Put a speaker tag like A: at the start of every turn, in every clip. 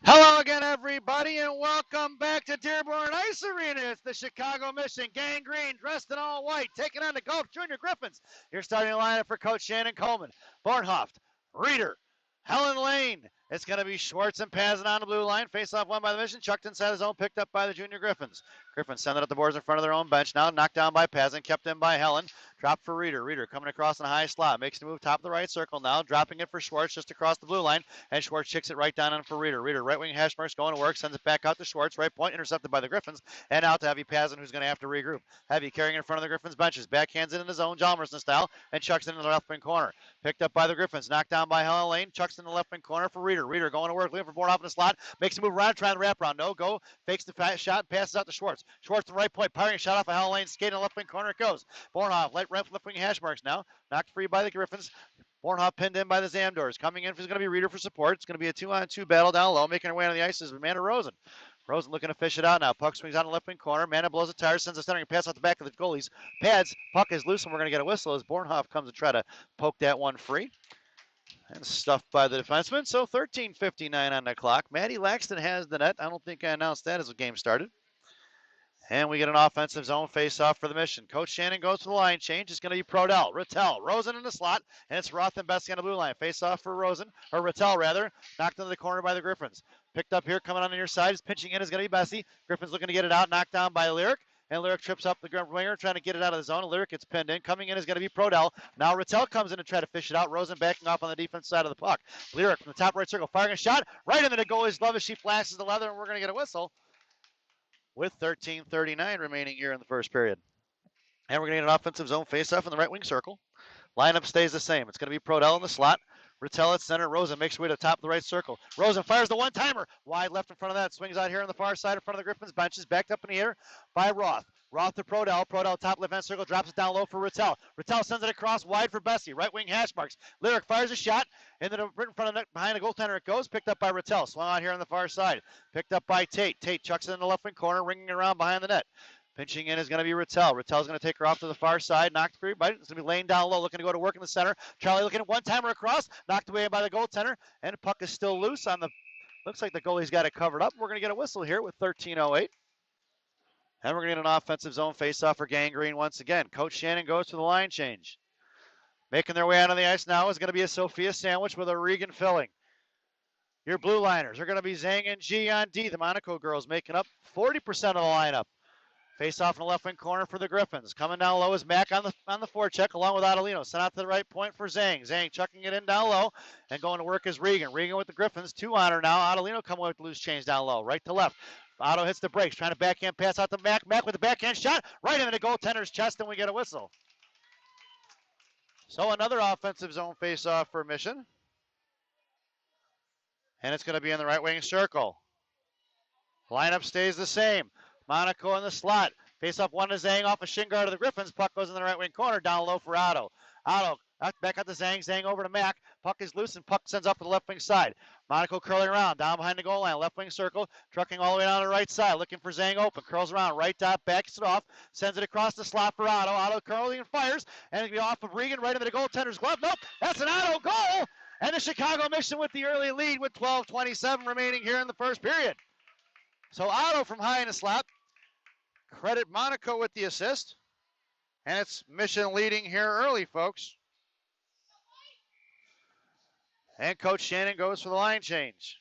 A: Hello again, everybody, and welcome back to Dearborn Ice Arena. It's the Chicago Mission Gang Green, dressed in all white, taking on the Guelph Junior Gyphons. Your starting lineup for Coach Shannon Coleman, Bornhoft, Reeder, Helen Lane. It's going to be Schwartz and Pazin on the blue line. Face-off won by the Mission. Chucked inside his own, picked up by the Junior Gyphons. Griffins send it up the boards in front of their own bench. Now knocked down by Pazin, kept in by Helen. Drop for Reeder. Reeder coming across in a high slot. Makes the move top of the right circle now. Dropping it for Schwartz just across the blue line. And Schwartz kicks it right down in for Reeder. Reeder, right wing hash marks going to work. Sends it back out to Schwartz. Right point intercepted by the Griffins. And out to Heavy Pazin, who's going to have to regroup. Heavy carrying in front of the Griffins benches. Backhands it in his own Jalmerson style. And chucks it into the left wing corner. Picked up by the Griffins. Knocked down by Helen Lane. Chucks in the left wing corner for Reeder. Reeder going to work. Looking for Bornhoff in the slot. Makes a move around. Trying to wrap around. No go. Fakes the shot. Passes out to Schwartz. Schwartz to the right point. Firing a shot off of Helen Lane. Skating in the left wing corner it goes. Bornhoff, left wing hash marks now. Knocked free by the Griffins. Bornhoff pinned in by the Zamdors. Coming in is going to be Reeder for support. It's going to be a 2-on-2 battle down low. Making her way on the ice is Amanda Rosen. Rosen looking to fish it out now. Puck swings out in the left wing corner. Amanda blows a tire, sends a centering pass out the back of the goalie's pads. Puck is loose, and we're going to get a whistle as Bornhoff comes to try to poke that one free. And stuffed by the defenseman. So 13:59 on the clock. Maddie Laxton has the net. I don't think I announced that as the game started. And we get an offensive zone face-off for the Mission. Coach Shannon goes to the line change. It's going to be Prodell, Rattel, Rosen in the slot, and it's Roth and Bessie on the blue line. Face-off for Rosen, or Rattel rather, knocked into the corner by the Griffins. Picked up here, coming on the near side, is pinching in, is going to be Bessie. Griffins looking to get it out, knocked down by Lyric. And Lyric trips up the winger, trying to get it out of the zone. Lyric gets pinned in. Coming in is going to be Prodell. Now Rattel comes in to try to fish it out. Rosen backing off on the defense side of the puck. Lyric from the top right circle, firing a shot right into the goalie's glove as she flashes the leather, and we're going to get a whistle with 13:39 remaining here in the first period. And we're going to get an offensive zone face-off in the right wing circle. Lineup stays the same. It's going to be Prodell in the slot. Rattel at center. Rosen makes her way to the top of the right circle. Rosen fires the one-timer. Wide left in front of that. Swings out here on the far side in front of the Griffins benches. Backed up in the air by Roth. Roth to Prodell. Prodell top left-hand circle. Drops it down low for Rattel. Rattel sends it across wide for Bessie. Right wing hash marks. Lyric fires a shot. And then right in front of the net, behind the goaltender it goes. Picked up by Rattel. Swung out here on the far side. Picked up by Tate. Tate chucks it in the left wing corner. Ringing around behind the net. Pinching in is going to be Rattel. Rattel's going to take her off to the far side. Knocked free. But it's going to be laying down low, looking to go to work in the center. Charlie looking at one-timer across. Knocked away by the goaltender. And the puck is still loose on the... Looks like the goalie's got it covered up. We're going to get a whistle here with 13:08. And we're going to get an offensive zone face-off for Gang Green once again. Coach Shannon goes to the line change. Making their way out on the ice now is going to be a Sophia sandwich with a Regan filling. Your blue liners are going to be Zhang and G on D. The Monaco girls making up 40% of the lineup. Face off in the left wing corner for the Griffins. Coming down low is Mack on the forecheck along with Adelino. Sent out to the right point for Zhang. Zhang chucking it in down low and going to work is Regan. Regan with the Griffins. 2 on her now. Adelino coming with loose change down low. Right to left. Otto hits the brakes. Trying to backhand pass out to Mack. Mack with the backhand shot. Right into the goaltender's chest and we get a whistle. So another offensive zone face off for Mission. And it's going to be in the right wing circle. Lineup stays the same. Monaco in the slot. Face off one to Zhang off a shin guard of the Griffins. Puck goes in the right wing corner. Down low for Otto. Otto back out to Zhang. Zhang over to Mack. Puck is loose and puck sends up to the left wing side. Monaco curling around. Down behind the goal line. Left wing circle. Trucking all the way down to the right side. Looking for Zhang open. Curls around. Right dot. Backs it off. Sends it across the slot for Otto. Otto curling and fires. And it'll be off of Regan right into the goaltender's glove. Nope. That's an Otto goal. And the Chicago Mission with the early lead with 12:27 remaining here in the first period. So Otto from high in the slot. Credit Monaco with the assist. And it's Mission leading here early, folks. And Coach Shannon goes for the line change.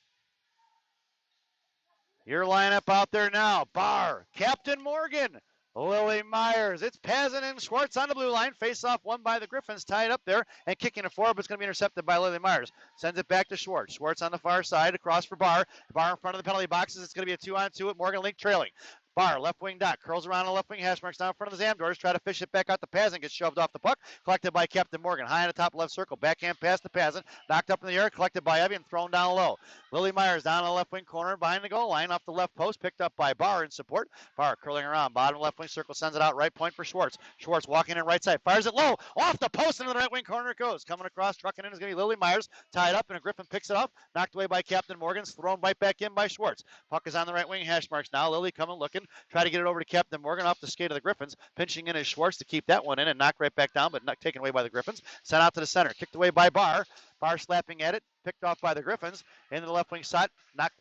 A: Your lineup out there now. Barr, Captain Morgan, Lily Myers. It's Pazin and Schwartz on the blue line. Face off won by the Griffins. Tied up there and kicking it forward, but it's going to be intercepted by Lily Myers. Sends it back to Schwartz. Schwartz on the far side across for Barr. Barr in front of the penalty boxes. It's going to be a 2-on-2 with Morgan Link trailing. Barr, left wing dot, curls around the left wing hash marks down in front of the Zamdors. Try to fish it back out to Pazin. Gets shoved off the puck. Collected by Captain Morgan. High in the top left circle. Backhand pass to Pazin. Knocked up in the air. Collected by Evie and thrown down low. Lily Myers down on the left wing corner behind the goal line. Off the left post. Picked up by Barr in support. Barr curling around. Bottom left wing circle. Sends it out right point for Schwartz. Schwartz walking in right side. Fires it low. Off the post into the right wing corner it goes. Coming across. Trucking in is going to be Lily Myers. Tied up and a Griffin picks it up. Knocked away by Captain Morgan. Thrown right back in by Schwartz. Puck is on the right wing hash marks now. Lily coming looking. Morgan. Try to get it over to Captain Morgan off the skate of the Gyphons. Pinching in is Schwartz to keep that one in and knocked right back down, but not taken away by the Gyphons. Sent out to the center. Kicked away by Barr. Barr slapping at it. Picked off by the Gyphons. Into the left wing side.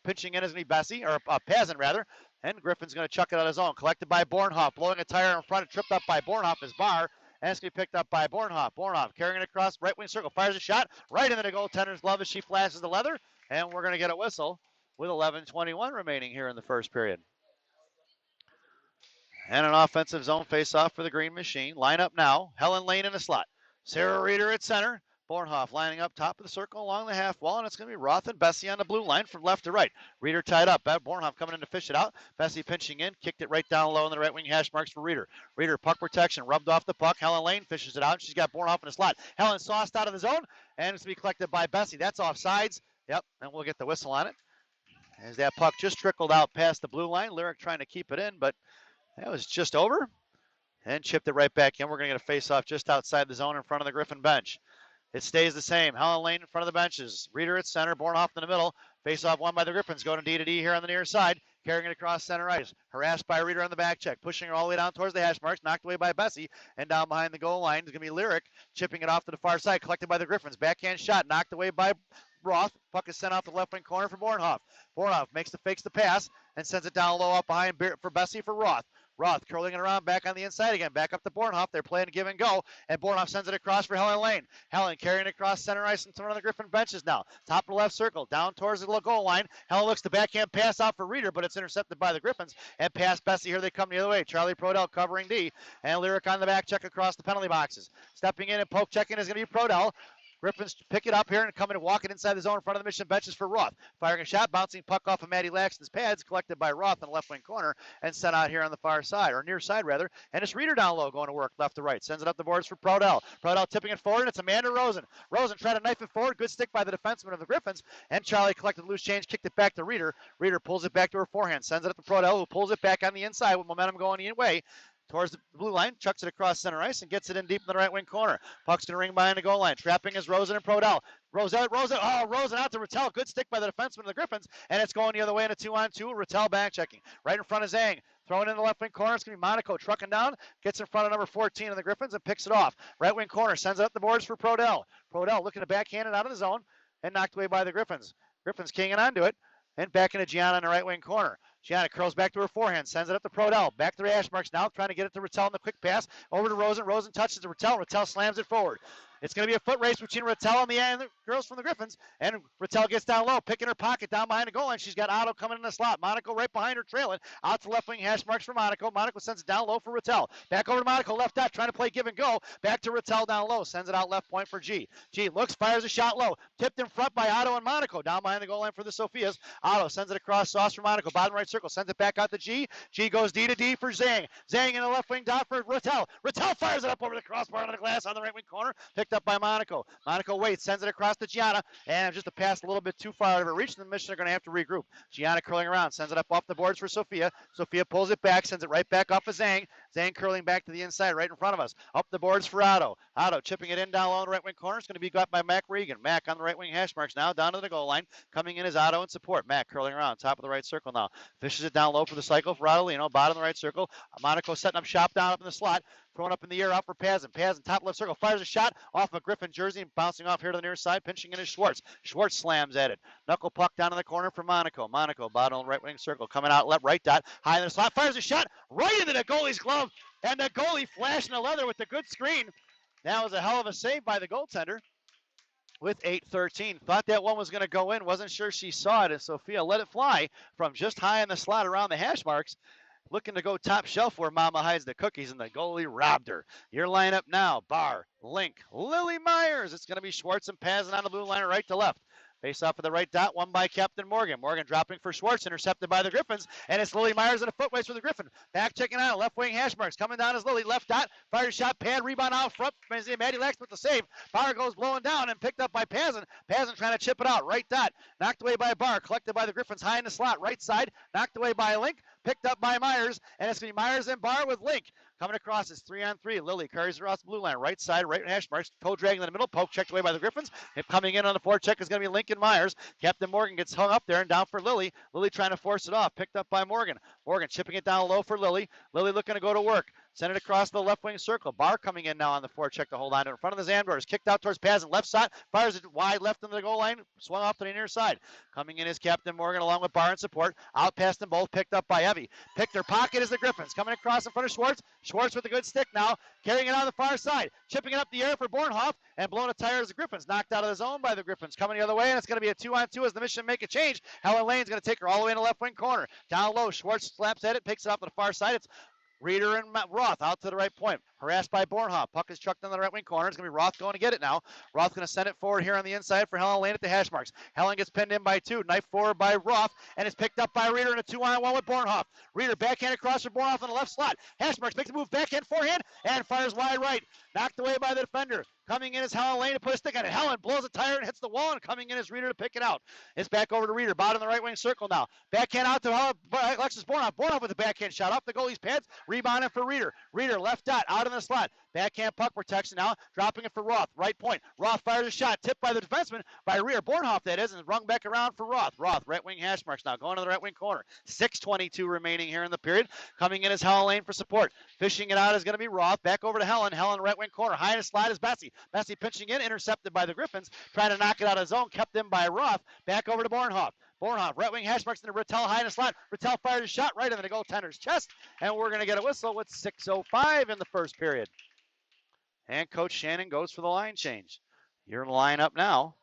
A: Pinching in is going to be Bessie, or Pazin rather. And Griffin's going to chuck it on his own. Collected by Bornhoff. Blowing a tire in front. Tripped up by Bornhoff is Barr. And it's going to be picked up by Bornhoff. Bornhoff carrying it across right wing circle. Fires a shot right into the goaltender's glove as she flashes the leather. And we're going to get a whistle with 11:21 remaining here in the first period. And an offensive zone face-off for the Green Machine. Line up now. Helen Lane in the slot. Sarah Reeder at center. Bornhoff lining up top of the circle along the half wall, and it's going to be Roth and Bessie on the blue line from left to right. Reeder tied up. Bornhoff coming in to fish it out. Bessie pinching in, kicked it right down low in the right wing hash marks for Reeder. Reeder puck protection, rubbed off the puck. Helen Lane fishes it out. She's got Bornhoff in the slot. Helen sauced out of the zone, and it's going to be collected by Bessie. That's offsides. Yep, and we'll get the whistle on it. As that puck just trickled out past the blue line. Lyric trying to keep it in, but that was just over. And chipped it right back in. We're going to get a face-off just outside the zone in front of the Griffin bench. It stays the same. Helen Lane in front of the benches. Reeder at center. Bornhoff in the middle. Face-off won by the Griffins. Going to D here on the near side. Carrying it across center ice. Harassed by Reeder on the back check. Pushing her all the way down towards the hash marks. Knocked away by Bessie. And down behind the goal line is going to be Lyric. Chipping it off to the far side. Collected by the Griffins. Backhand shot. Knocked away by Roth. Puck is sent off the left wing corner for Bornhoff. Bornhoff fakes the pass and sends it down low up behind for Bessie for Roth. Roth curling it around back on the inside again. Back up to Bornhoff. They're playing give and go. And Bornhoff sends it across for Helen Lane. Helen carrying it across center ice in front of the Griffin benches now. Top of the left circle. Down towards the goal line. Helen looks the backhand pass out for Reeder, but it's intercepted by the Griffins. And past Bessie. Here they come the other way. Charlie Prodell covering D. And Lyric on the back check across the penalty boxes. Stepping in and poke checking is going to be Prodell. Griffins pick it up here and coming and walking inside the zone in front of the Mission benches for Roth. Firing a shot, bouncing puck off of Maddie Laxton's pads, collected by Roth in the left wing corner and sent out here on the far side, or near side rather. And it's Reeder down low going to work left to right. Sends it up the boards for Prodell. Prodell tipping it forward, and it's Amanda Rosen. Rosen tried to knife it forward. Good stick by the defenseman of the Griffins. And Charlie collected loose change, kicked it back to Reeder. Reeder pulls it back to her forehand, sends it up to Prodell, who pulls it back on the inside with momentum going the way. Towards the blue line, chucks it across center ice and gets it in deep in the right wing corner. Puck's going to ring behind the goal line. Trapping is Rosen and Prodell. Rosen out to Rattel. Good stick by the defenseman of the Griffins, and it's going the other way in a 2-on-2. Rattel back checking. Right in front of Zhang. Throwing in the left wing corner. It's going to be Monaco trucking down. Gets in front of number 14 of the Griffins and picks it off. Right wing corner. Sends it up the boards for Prodell. Prodell looking to backhand it out of the zone and knocked away by the Griffins. Griffins kinging onto it. And back into Gianna in the right wing corner. Gianna curls back to her forehand, sends it up to Prodell. Back to the hash marks now, trying to get it to Rattel in the quick pass. Over to Rosen. Rosen touches to Rattel. Rattel slams it forward. It's going to be a foot race between Rattel and the girls from the Griffins. And Rattel gets down low, picking her pocket down behind the goal line. She's got Otto coming in the slot. Monaco right behind her, trailing. Out to left wing hash marks for Monaco. Monaco sends it down low for Rattel. Back over to Monaco, left dot, trying to play give and go. Back to Rattel down low. Sends it out left point for G. G looks, fires a shot low. Tipped in front by Otto and Monaco. Down behind the goal line for the Sophias. Otto sends it across sauce for Monaco. Bottom right circle. Sends it back out to G. G goes D to D for Zhang. Zhang in the left wing dot for Rattel. Rattel fires it up over the crossbar on the glass on the right wing corner. Picked up by Monaco. Monaco waits, sends it across to Gianna, and just a pass a little bit too far out of her reach, and the Mission are going to have to regroup. Gianna curling around, sends it up off the boards for Sophia. Sophia pulls it back, sends it right back off of Zhang. Zhang curling back to the inside, right in front of us. Up the boards for Otto. Otto chipping it in down low in the right wing corner. It's going to be got by Mac Regan. Mac on the right wing hash marks now, down to the goal line. Coming in is Otto in support. Mac curling around, top of the right circle now. Fishes it down low for the cycle for Rodolino, bottom of the right circle. Monaco setting up shop down up in the slot. Throwing up in the air out for Pazin. Pazin, top left circle, fires a shot off a Griffin jersey and bouncing off here to the near side. Pinching in is Schwartz. Schwartz slams at it. Knuckle puck down in the corner for Monaco. Monaco, bottom right wing circle, coming out left right dot. High in the slot, fires a shot right into the goalie's glove. And the goalie flashing the leather with the good screen. That was a hell of a save by the goaltender with 8:13. Thought that one was going to go in. Wasn't sure she saw it. And Sophia let it fly from just high in the slot around the hash marks. Looking to go top shelf where Mama hides the cookies, and the goalie robbed her. Your lineup now, Barr, Link, Lily Myers. It's going to be Schwartz and Pazin on the blue line right to left. Face off of the right dot, won by Captain Morgan. Morgan dropping for Schwartz, intercepted by the Griffins, and it's Lily Myers in a foot race for the Griffin. Back checking out, left wing hash marks. Coming down is Lily, left dot, fire shot, pad, rebound out front. Maddie Lax with the save. Barr goes blowing down and picked up by Pazin. Pazin trying to chip it out, right dot. Knocked away by Barr, collected by the Griffins, high in the slot, right side. Knocked away by Link, picked up by Myers, and it's going to be Myers and Barr with Link. Coming across is 3-on-3. Lily carries across the blue line. Right side, right hash marks. Toe dragging in the middle. Poke checked away by the Gyphons. And coming in on the forecheck is going to be Lincoln Myers. Captain Morgan gets hung up there and down for Lily. Lily trying to force it off. Picked up by Morgan. Morgan chipping it down low for Lily. Lily looking to go to work. Send it across the left wing circle. Barr coming in now on the forecheck to hold on to it in front of the Zamdors. Kicked out towards Pazin. Left side. Fires it wide left into the goal line. Swung off to the near side. Coming in is Captain Morgan along with Barr in support. Out past them both. Picked up by Evie. Picked her pocket is the Gyphons. Coming across in front of Schwartz. Schwartz with a good stick now. Carrying it on the far side. Chipping it up the air for Bornhoff. And blowing a tire as the Gyphons. Knocked out of the zone by the Gyphons. Coming the other way. And it's going to be a 2-on-2 as the Mission make a change. Helen Lane's going to take her all the way in the left wing corner. Down low. Schwartz slaps at it. Picks it up to the far side. It's Reeder and Roth out to the right point. Harassed by Bornhoff. Puck is chucked in the right wing corner. It's going to be Roth going to get it now. Roth going to send it forward here on the inside for Helen Lane at the hash marks. Helen gets pinned in by 2. Knife forward by Roth. And it's picked up by Reeder in a 2-on-1 with Bornhoff. Reeder backhand across for Bornhoff in the left slot. Hash marks makes a move backhand forehand and fires wide right. Knocked away by the defender. Coming in is Helen Lane to put a stick on it. Helen blows a tire and hits the wall, and coming in is Reeder to pick it out. It's back over to Reeder. Bottom of the right wing circle now. Backhand out to Alexis Bornhoff. Bornhoff with a backhand shot off the goalie's pads. Rebounding for Reeder. Reeder left dot out in the slot. Backhand puck protection now. Dropping it for Roth. Right point. Roth fires a shot. Tipped by the defenseman. By Reeder. Bornhoff that is. And rung back around for Roth. Roth right wing hash marks now. Going to the right wing corner. 6:22 remaining here in the period. Coming in is Helen Lane for support. Fishing it out is going to be Roth. Back over to Helen. Helen right wing corner. High in the slide is Bessie. Bessie pinching in. Intercepted by the Gyphons. Trying to knock it out of zone. Kept in by Roth. Back over to Bornhoff. Bornhoff, right wing hash marks into Rattel high in the slot. Rattel fires a shot right into the goaltender's chest. And we're going to get a whistle with 6:05 in the first period. And Coach Shannon goes for the line change. You're in the lineup now.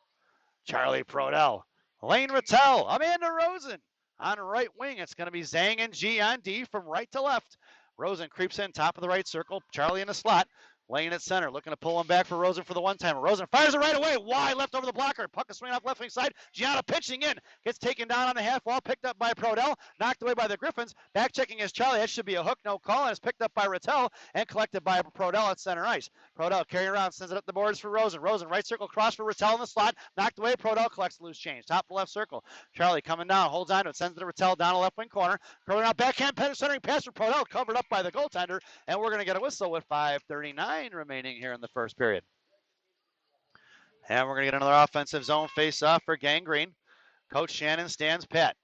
A: Charlie Prodell. Lane Rattel. Amanda Rosen. On right wing, it's going to be Zhang and G on D from right to left. Rosen creeps in top of the right circle. Charlie in the slot. Lane at center, looking to pull him back for Rosen for the one-timer. Rosen fires it right away, wide left over the blocker. Puck is swinging off left wing side. Gianna pitching in, gets taken down on the half wall, picked up by Prodell, knocked away by the Gyphons. Back checking is Charlie. That should be a hook, no call, and it's picked up by Rattel and collected by Prodell at center ice. Prodell carrying around, sends it up the boards for Rosen. Rosen right circle cross for Rattel in the slot, knocked away. Prodell collects loose change. Top left circle. Charlie coming down, holds on to it, sends it to Rattel down the left wing corner. Curling out backhand, centering pass for Prodell, covered up by the goaltender, and we're going to get a whistle with 5:39 remaining here in the first period. And we're going to get another offensive zone face-off for Gangrene. Coach Shannon stands pat.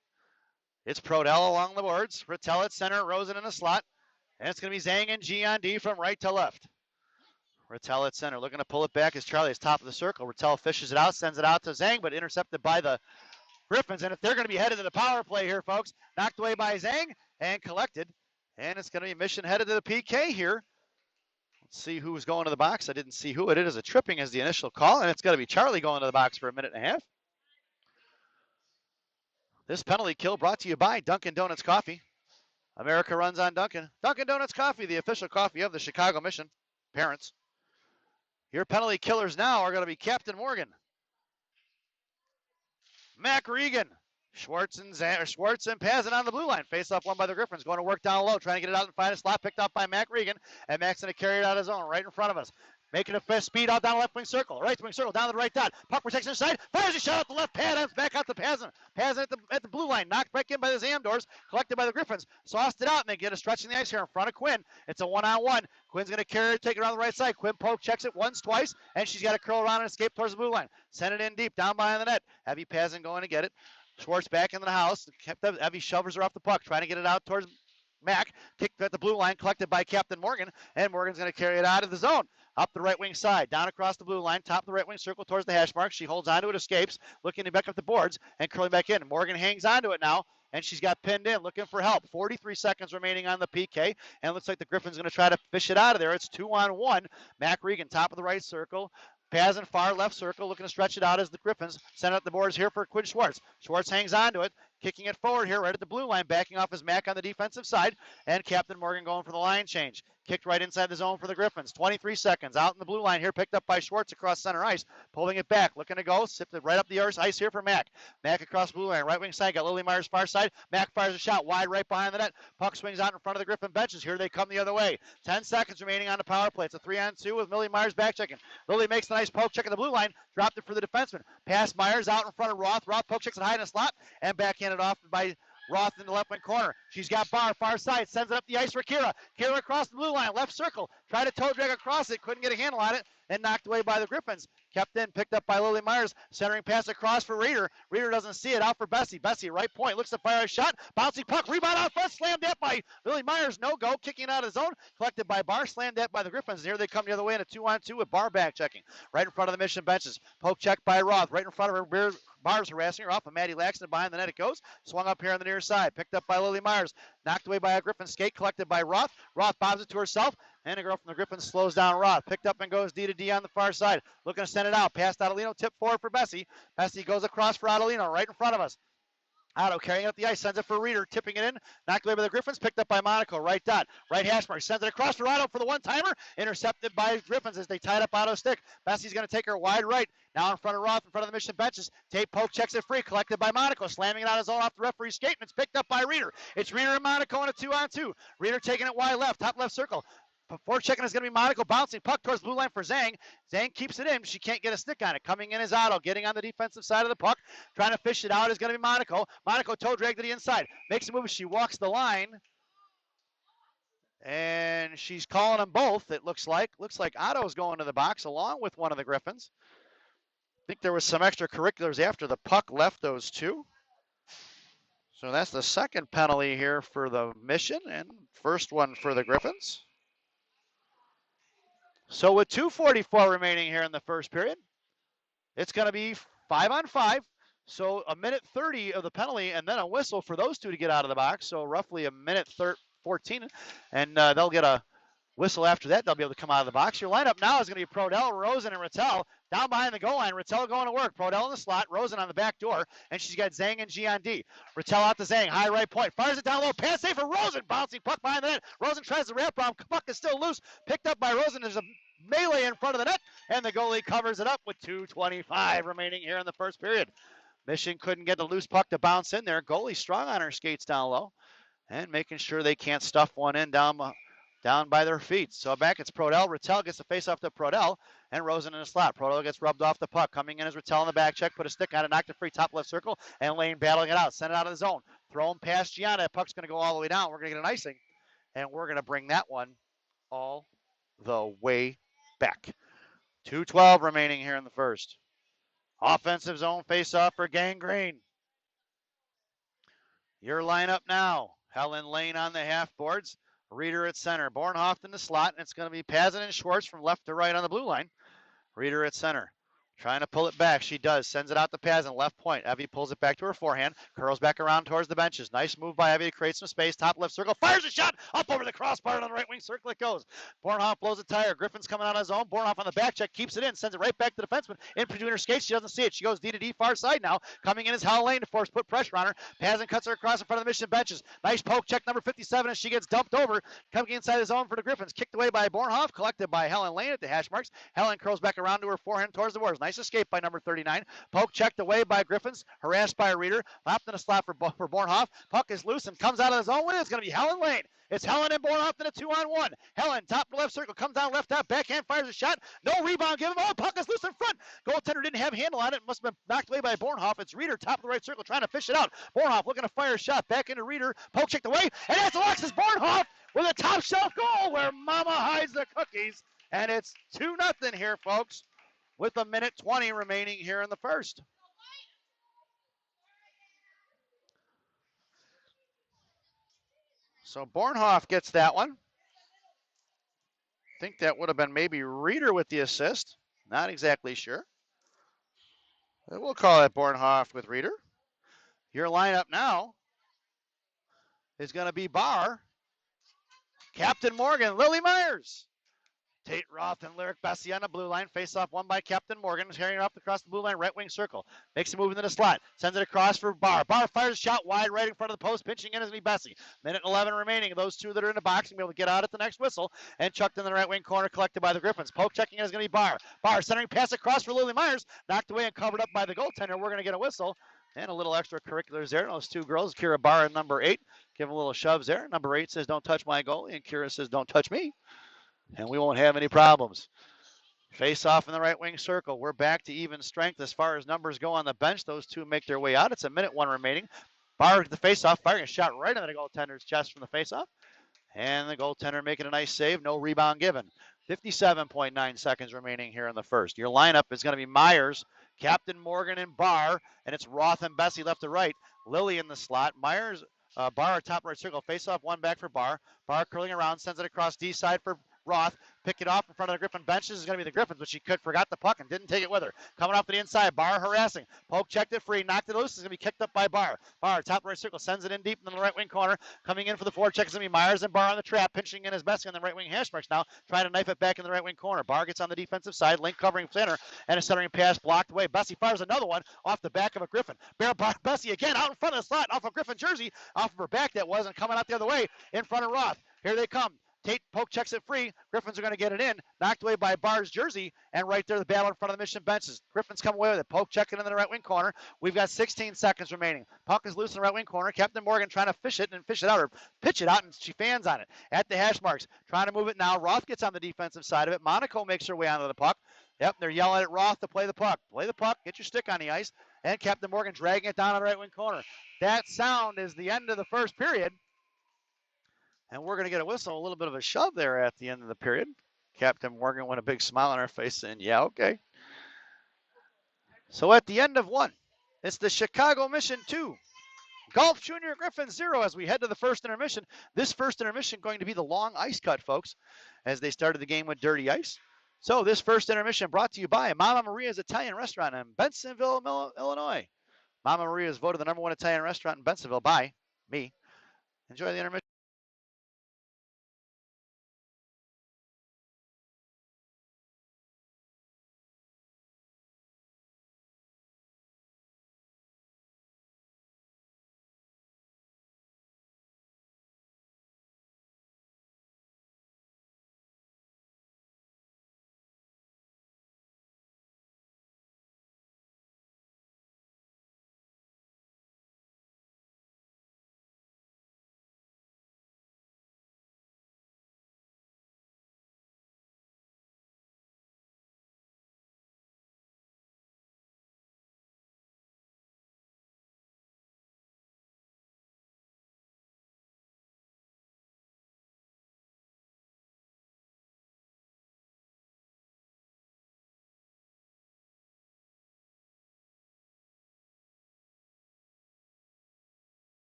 A: It's Prodell along the boards. Rattel at center, Rosen in the slot. And it's going to be Zhang and G on D from right to left. Rattel at center, looking to pull it back as Charlie is top of the circle. Rattel fishes it out, sends it out to Zhang, but intercepted by the Gyphons. And if they're going to be headed to the power play here, folks, knocked away by Zhang and collected. And it's going to be Mission headed to the PK here. Let's see who's going to the box. I didn't see who it is. A tripping is the initial call, and it's going to be Charlie going to the box for a minute and a half. This penalty kill brought to you by Dunkin' Donuts Coffee. America runs on Dunkin'. Dunkin' Donuts Coffee, the official coffee of the Chicago Mission. Parents. Your penalty killers now are going to be Captain Morgan, Mac Regan, Schwartz and Pazin on the blue line. Face off one by the Gyphons. Going to work down low, trying to get it out and find a slot. Picked up by Mac Regan. And Mac's going to carry it out of his own right in front of us. Making a fist speed out down the left wing circle. Right wing circle down to the right dot. Puck protection inside. Fires a shot out the left pad. Ends back out to Pazin. Pazin at the blue line. Knocked back in by the Zamdors. Collected by the Gyphons. Sauced it out and they get a stretch in the ice here in front of Quinn. It's a one-on-one. Quinn's going to carry it, take it around the right side. Quinn poke checks it once, twice, and she's got to curl around and escape towards the blue line. Send it in deep down behind the net. Evie Pazin going to get it. Schwartz back into the house. Evie shovels her off the puck, trying to get it out towards Mac. Kicked at the blue line, collected by Captain Morgan, and Morgan's going to carry it out of the zone. Up the right wing side, down across the blue line, top of the right wing circle towards the hash mark. She holds onto it, escapes, looking to back up the boards, and curling back in. Morgan hangs onto it now, and she's got pinned in, looking for help. 43 seconds remaining on the PK, and it looks like the Gyphons going to try to fish it out of there. It's 2-on-1. Mac Regan, top of the right circle. Pazin far left circle, looking to stretch it out as the Gyphons send out the boards here for Quinn Schwartz. Schwartz hangs onto it, kicking it forward here right at the blue line, backing off his Mac on the defensive side, and Captain Morgan going for the line change. Kicked right inside the zone for the Gyphons. 23 seconds out in the blue line here, picked up by Schwartz across center ice, pulling it back, looking to go, sipped it right up the ice here for Mac. Mac across blue line, right wing side, got Lily Myers far side. Mac fires a shot wide right behind the net. Puck swings out in front of the Gyphon benches. Here they come the other way. 10 seconds remaining on the power play. It's a 3-on-2 with Lily Myers back checking. Lily makes the nice poke check at the blue line, dropped it for the defenseman. Pass Myers out in front of Roth. Roth poke checks it high in the slot, and backhanded off by Roth in the left wing corner. She's got Barr, far side, sends it up the ice for Kira. Kira across the blue line, left circle. Tried to toe drag across it, couldn't get a handle on it, and knocked away by the Gyphons. Kept in, picked up by Lily Myers, centering pass across for Reeder. Reeder doesn't see it, out for Bessie. Bessie, right point, looks to fire a shot. Bouncing puck, rebound out front, slammed that by Lily Myers, no go, kicking out of zone. Collected by Barr, slammed that by the Gyphons. And here they come the other way in a 2-on-2 with Barr back checking. Right in front of the Mission benches. Poke check by Roth, right in front of her. Barr's harassing her off, and Maddie Laxton behind the net it goes. Swung up here on the near side. Picked up by Lily Myers. Knocked away by a Griffin skate. Collected by Roth. Roth bombs it to herself. And a girl from the Griffins slows down Roth. Picked up and goes D to D on the far side. Looking to send it out. Past Adelino. Tip forward for Bessie. Bessie goes across for Adelino right in front of us. Otto carrying up the ice, sends it for Reeder, tipping it in, knocked away by the Griffins, picked up by Monaco, right dot, right hash mark, sends it across for Otto for the one-timer, intercepted by Griffins as they tied up Otto's stick. Bessie's going to take her wide right, now in front of Roth, in front of the Mission benches. Tate poke checks it free, collected by Monaco, slamming it out of zone off the referee's skate, and it's picked up by Reeder. It's Reeder and Monaco in a 2-on-2. Reeder taking it wide left, top left circle. Before checking is going to be Monaco bouncing puck towards the blue line for Zhang. Zhang keeps it in. She can't get a stick on it. Coming in is Otto. Getting on the defensive side of the puck. Trying to fish it out is going to be Monaco. Monaco toe drag to the inside. Makes a move as she walks the line. And she's calling them both, it looks like. Looks like Otto's going to the box along with one of the Griffins. I think there was some extracurriculars after the puck left those two. So that's the second penalty here for the Mission and first one for the Griffins. So with 2:44 remaining here in the first period, it's going to be 5-on-5. So a minute 30 of the penalty and then a whistle for those two to get out of the box. So roughly a minute 14, and they'll get a whistle after that. They'll be able to come out of the box. Your lineup now is going to be Prodell, Rosen, and Rattel down behind the goal line. Rattel going to work. Prodell in the slot. Rosen on the back door, and she's got Zhang and G on D. Rattel out to Zhang. High right point. Fires it down low. Pass safe for Rosen. Bouncing puck behind the net. Rosen tries to wrap around. Puck is still loose. Picked up by Rosen. There's a melee in front of the net, and the goalie covers it up with 2:25 remaining here in the first period. Mission couldn't get the loose puck to bounce in there. Goalie strong on her skates down low and making sure they can't stuff one in down by their feet. So back it's Prodell. Rattel gets the face off to Prodell, and Rosen in the slot. Prodell gets rubbed off the puck. Coming in is Rattel in the back check, put a stick on it, knocked it free, top left circle, and Lane battling it out. Send it out of the zone. Throw him past Gianna. That puck's going to go all the way down. We're going to get an icing, and we're going to bring that one all the way back. 2:12 remaining here in the first. Offensive zone face-off for Gangrene. Your lineup now. Helen Lane on the half boards. Reeder at center. Bornhoff in the slot. And it's going to be Pazin and Schwartz from left to right on the blue line. Reeder at center. Trying to pull it back. She does. Sends it out to Pazin. Left point. Evie pulls it back to her forehand. Curls back around towards the benches. Nice move by Evie to create some space. Top left circle. Fires a shot. Up over the crossbar on the right wing circle it goes. Bornhoff blows a tire. Griffin's coming out of his own. Bornhoff on the back check. Keeps it in. Sends it right back to the defenseman. In between her skates. She doesn't see it. She goes D to D far side now. Coming in is Hal Lane to force put pressure on her. Pazin cuts her across in front of the Mission benches. Nice poke check number 57 as she gets dumped over. Coming inside the zone for the Griffins. Kicked away by Bornhoff. Collected by Helen Lane at the hash marks. Helen curls back around to her forehand towards the boards. Nice escape by number 39. Poke checked away by Griffins, harassed by a Reeder. Lapped in a slot for Bornhoff. Puck is loose and comes out of his own way. It's going to be Helen Lane. It's Helen and Bornhoff in a 2-on-1. Helen, top left circle, comes down left out, backhand, fires a shot. No rebound given. Oh, puck is loose in front. Goaltender didn't have a handle on it. Must have been knocked away by Bornhoff. It's Reeder, top of the right circle, trying to fish it out. Bornhoff looking to fire a shot back into Reeder. Poke checked away, and that's Alexis Bornhoff with a top shelf goal where Mama hides the cookies. And it's 2-0 here, folks, with a minute 20 remaining here in the first. So Bornhoff gets that one. I think that would have been maybe Reeder with the assist. Not exactly sure. But we'll call it Bornhoff with Reeder. Your lineup now is going to be Barr, Captain Morgan, Lily Myers, Tate Roth and Lyric Bessie on the blue line. Face off one by Captain Morgan. Carrying it up across the blue line, right wing circle. Makes a move into the slot. Sends it across for Barr. Barr fires a shot wide right in front of the post. Pinching in is going to be Bessie. Minute 11 remaining. Those two that are in the box will be able to get out at the next whistle. And chucked in the right wing corner, collected by the Griffins. Poke checking is going to be Barr. Barr centering pass across for Lily Myers. Knocked away and covered up by the goaltender. We're going to get a whistle. And a little extracurriculars there. Those two girls, Kira Barr and number 8, give a little shoves there. Number 8 says, "Don't touch my goalie," and Kira says, "Don't touch me." And we won't have any problems. Face off in the right wing circle. We're back to even strength as far as numbers go on the bench. Those two make their way out. It's a minute 1 remaining. Barr at the faceoff, firing a shot right into the goaltender's chest from the faceoff. And the goaltender making a nice save. No rebound given. 57.9 seconds remaining here in the first. Your lineup is going to be Myers, Captain Morgan, and Barr. And it's Roth and Bessie left to right. Lilly in the slot. Myers, Barr top right circle. Face off, one back for Barr. Barr curling around, sends it across D side for Roth. Pick it off in front of the Griffin bench. This is going to be the Griffins, but she forgot the puck and didn't take it with her. Coming off to the inside, Barr harassing. Poke checked it free, knocked it loose. It's going to be kicked up by Barr. Barr, top right circle, sends it in deep in the right wing corner. Coming in for the forecheck is going to be Myers and Barr on the trap, pinching in his best on the right wing hash marks now, trying to knife it back in the right wing corner. Barr gets on the defensive side, link covering center, and a centering pass blocked away. Bessie fires another one off the back of a Griffin. Bessie again out in front of the slot, off of Griffin jersey, off of her back that was, and coming out the other way in front of Roth. Here they come. Tate poke checks it free. Griffins are going to get it in. Knocked away by Barr's jersey. And right there, the battle in front of the Mission benches. Griffins come away with it. Poke checking in the right wing corner. We've got 16 seconds remaining. Puck is loose in the right wing corner. Captain Morgan trying to fish it out or pitch it out, and she fans on it at the hash marks. Trying to move it now. Roth gets on the defensive side of it. Monaco makes her way onto the puck. Yep, they're yelling at Roth to play the puck. Play the puck. Get your stick on the ice. And Captain Morgan dragging it down on the right wing corner. That sound is the end of the first period. And we're going to get a whistle, a little bit of a shove there at the end of the period. Captain Morgan with a big smile on her face saying, yeah, okay. So at the end of one, it's the Chicago Mission 2, Guelph Junior Griffins 0 as we head to the first intermission. This first intermission going to be the long ice cut, folks, as they started the game with dirty ice. So this first intermission brought to you by Mama Maria's Italian Restaurant in Bensenville, Illinois. Mama Maria is voted the #1 Italian restaurant in Bensenville by me. Enjoy the intermission.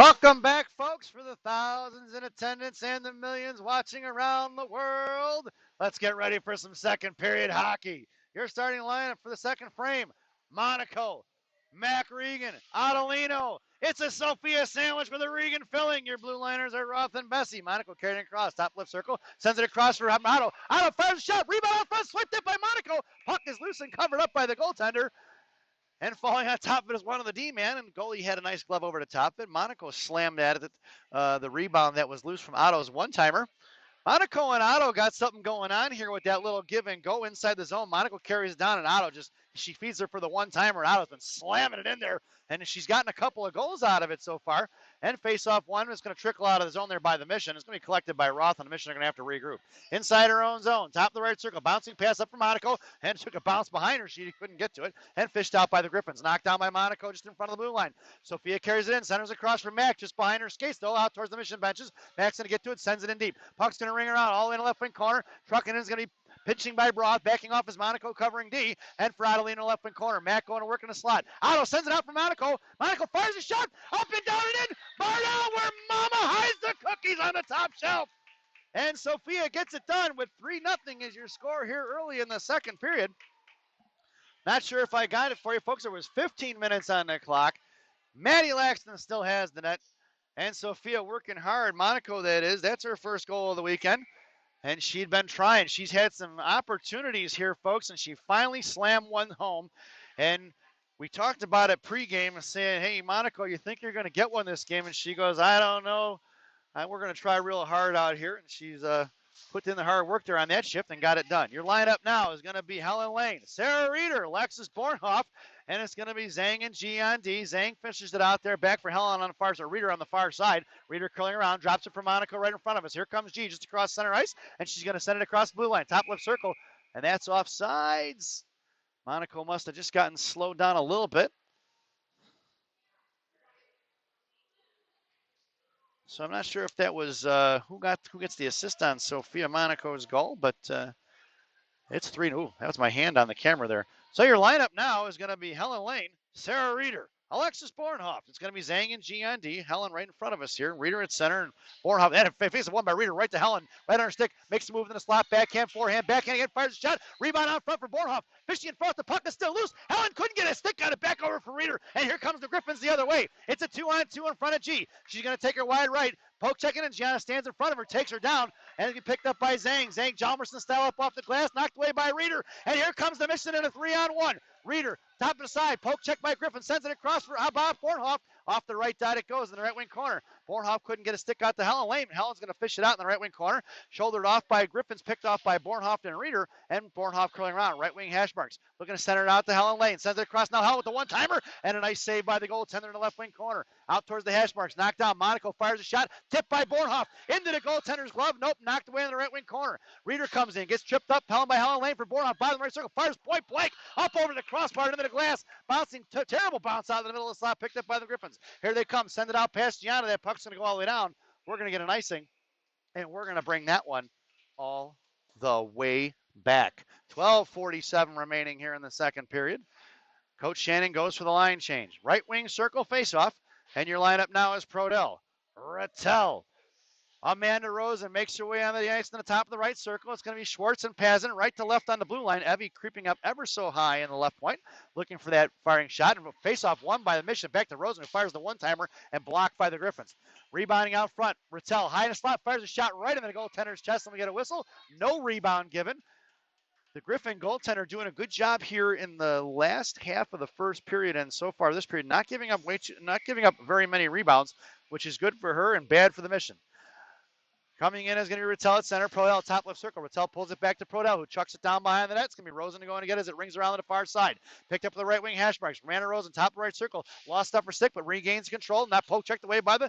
A: Welcome back, folks, for the thousands in attendance and the millions watching around the world. Let's get ready for some second period hockey. Your starting lineup for the second frame: Monaco, Mac Regan, Adelino. It's a Sophia sandwich with a Regan filling. Your blue liners are Roth and Bessie. Monaco carrying across, top left circle, sends it across for Otto. Otto fires a shot, rebound out front, swiped it by Monaco. Puck is loose and covered up by the goaltender. And falling on top of it is one of the D-man, and the goalie had a nice glove over the top of it. Monaco slammed at it, the rebound that was loose from Otto's one-timer. Monaco and Otto got something going on here with that little give and go inside the zone. Monaco carries it down, and Otto she feeds her for the one-timer. Otto's been slamming it in there, and she's gotten a couple of goals out of it so far. And face-off one is going to trickle out of the zone there by the Mission. It's going to be collected by Roth, and the Mission are going to have to regroup. Inside her own zone, top of the right circle, bouncing pass up for Monaco, and took a bounce behind her. She couldn't get to it, and fished out by the Gyphons. Knocked down by Monaco just in front of the blue line. Sophia carries it in, centers across for Mac, just behind her skates, though, out towards the Mission benches. Mac's going to get to it, sends it in deep. Puck's going to ring around all the way in the left wing corner. Trucking in is going to be pitching by Broth, backing off as Monaco covering D, and for Adelino left wing corner. Mac going to work in the slot. Otto sends it out for Monaco. Monaco fires a shot, up and down and in. Barnell, where Mama hides the cookies on the top shelf. And Sophia gets it done with 3-0 as your score here early in the second period. Not sure if I got it for you, folks. There was 15 minutes on the clock. Maddie Laxton still has the net. And Sophia working hard. Monaco, that is. That's her first goal of the weekend. And she'd been trying. She's had some opportunities here, folks, and she finally slammed one home. And we talked about it pregame, saying, hey, Monaco, you think you're going to get one this game? And she goes, I don't know. We're going to try real hard out here. And she's put in the hard work there on that shift and got it done. Your lineup now is going to be Helen Lane, Sarah Reeder, Alexis Bornhoff, and it's going to be Zhang and G on D. Zhang finishes it out there, back for Helen on the far side, Reeder on the far side. Reeder curling around, drops it for Monaco right in front of us. Here comes G just across center ice, and she's going to send it across the blue line, top left circle, and that's offsides. Monaco must have just gotten slowed down a little bit. So I'm not sure if that was who gets the assist on Sophia Monaco's goal, but it's 3. Ooh, that was my hand on the camera there. So your lineup now is going to be Helen Lane, Sarah Reeder, Alexis Bornhoff. It's going to be Zhang and G on D. Helen right in front of us here. Reeder at center, and Bornhoff, and face of one by Reeder right to Helen, right on her stick, makes the move in the slot, backhand, forehand, backhand again, fires a shot, rebound out front for Bornhoff, fishing in front, the puck is still loose. Helen couldn't get a stick on it, back over for Reeder, and here comes the Gyphons the other way. It's a 2-on-2 in front of G. She's going to take her wide right, poke checking, and Gianna stands in front of her, takes her down, and it'll be picked up by Zhang. Zhang, Jalmerson style up off the glass, knocked away by Reeder, and here comes the Mission in a 3-on-1. Reeder, top of the side, poke check by Griffin, sends it across for Bob Bornhoff. Off the right dot it goes in the right wing corner. Bornhoff couldn't get a stick out to Helen Lane. Helen's going to fish it out in the right wing corner. Shouldered off by Griffins, picked off by Bornhoff and Reeder, and Bornhoff curling around. Right wing hash marks. Looking to center it out to Helen Lane. Sends it across now. Helen with the one-timer, and a nice save by the goaltender in the left wing corner. Out towards the hash marks. Knocked down. Monaco fires a shot. Tipped by Bornhoff. Into the goaltender's glove. Nope. Knocked away in the right wing corner. Reeder comes in. Gets tripped up. Helen by Helen Lane for Bornhoff. Bottom right circle. Fires point blank. Up over the crossbar into the glass. Bouncing. Terrible bounce out of the middle of the slot. Picked up by the Gyphons. Here they come. Send it out past Gianna. That puck's going to go all the way down. We're going to get an icing, and we're going to bring that one all the way back. 12:47 remaining here in the second period. Coach Shannon goes for the line change. Right wing circle faceoff, and your lineup now is Prodell, Rattel, Amanda Rosen makes her way on the ice in the top of the right circle. It's going to be Schwartz and Pazin right to left on the blue line. Evie creeping up ever so high in the left point, looking for that firing shot. And face-off won by the Mission. Back to Rosen, who fires the one-timer and blocked by the Gyphons. Rebounding out front, Rattel high in the slot, fires a shot right into the goaltender's chest, and we get a whistle. No rebound given. The Griffin goaltender doing a good job here in the last half of the first period, and so far this period, not giving up very many rebounds, which is good for her and bad for the Mission. Coming in is going to be Rattel at center. Prodell top left circle. Rattel pulls it back to Prodell, who chucks it down behind the net. It's going to be Rosen going to get it as it rings around to the far side. Picked up the right wing hash marks. Miranda Rosen, top right circle. Lost upper stick, but regains control. Not poke checked away by the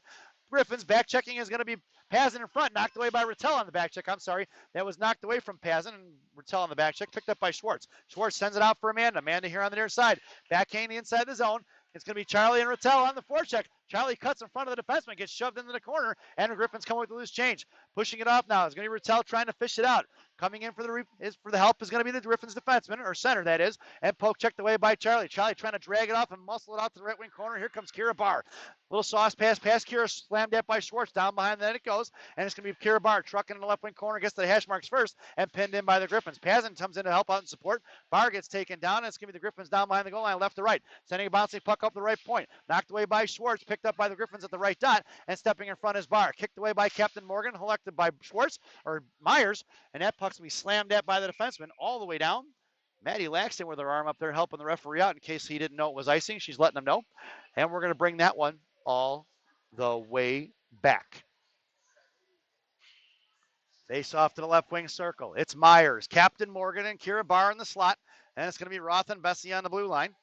A: Griffins. Back checking is going to be Pazin in front. Knocked away by Rattel on the back check. I'm sorry. That was knocked away from Pazin, and Rattel on the back check. Picked up by Schwartz. Schwartz sends it out for Amanda. Amanda here on the near side. Backhanding inside the zone. It's going to be Charlie and Rattel on the forecheck. Charlie cuts in front of the defenseman, gets shoved into the corner, and the Griffins come with the loose change. Pushing it off now is going to be Rattel trying to fish it out. Coming in for the help is going to be the Griffins defenseman, or center that is, and poke checked away by Charlie. Charlie trying to drag it off and muscle it out to the right wing corner. Here comes Kira Barr. Little sauce pass past Kira, slammed at by Schwartz. Down behind the net it goes, and it's going to be Kira Barr trucking in the left wing corner, gets to the hash marks first, and pinned in by the Griffins. Pazin comes in to help out and support. Barr gets taken down, and it's going to be the Griffins down behind the goal line, left to right. Sending a bouncing puck up the right point. Knocked away by Schwartz, picked up by the Griffins at the right dot, and stepping in front is Barr. Kicked away by Captain Morgan, collected by Schwartz, or Myers, and that puck's going to be slammed at by the defenseman all the way down. Maddie Laxton with her arm up there helping the referee out in case he didn't know it was icing. She's letting him know. And we're going to bring that one all the way back. Face off to the left wing circle. It's Myers, Captain Morgan, and Kira Barr in the slot. And it's going to be Roth and Bessie on the blue line.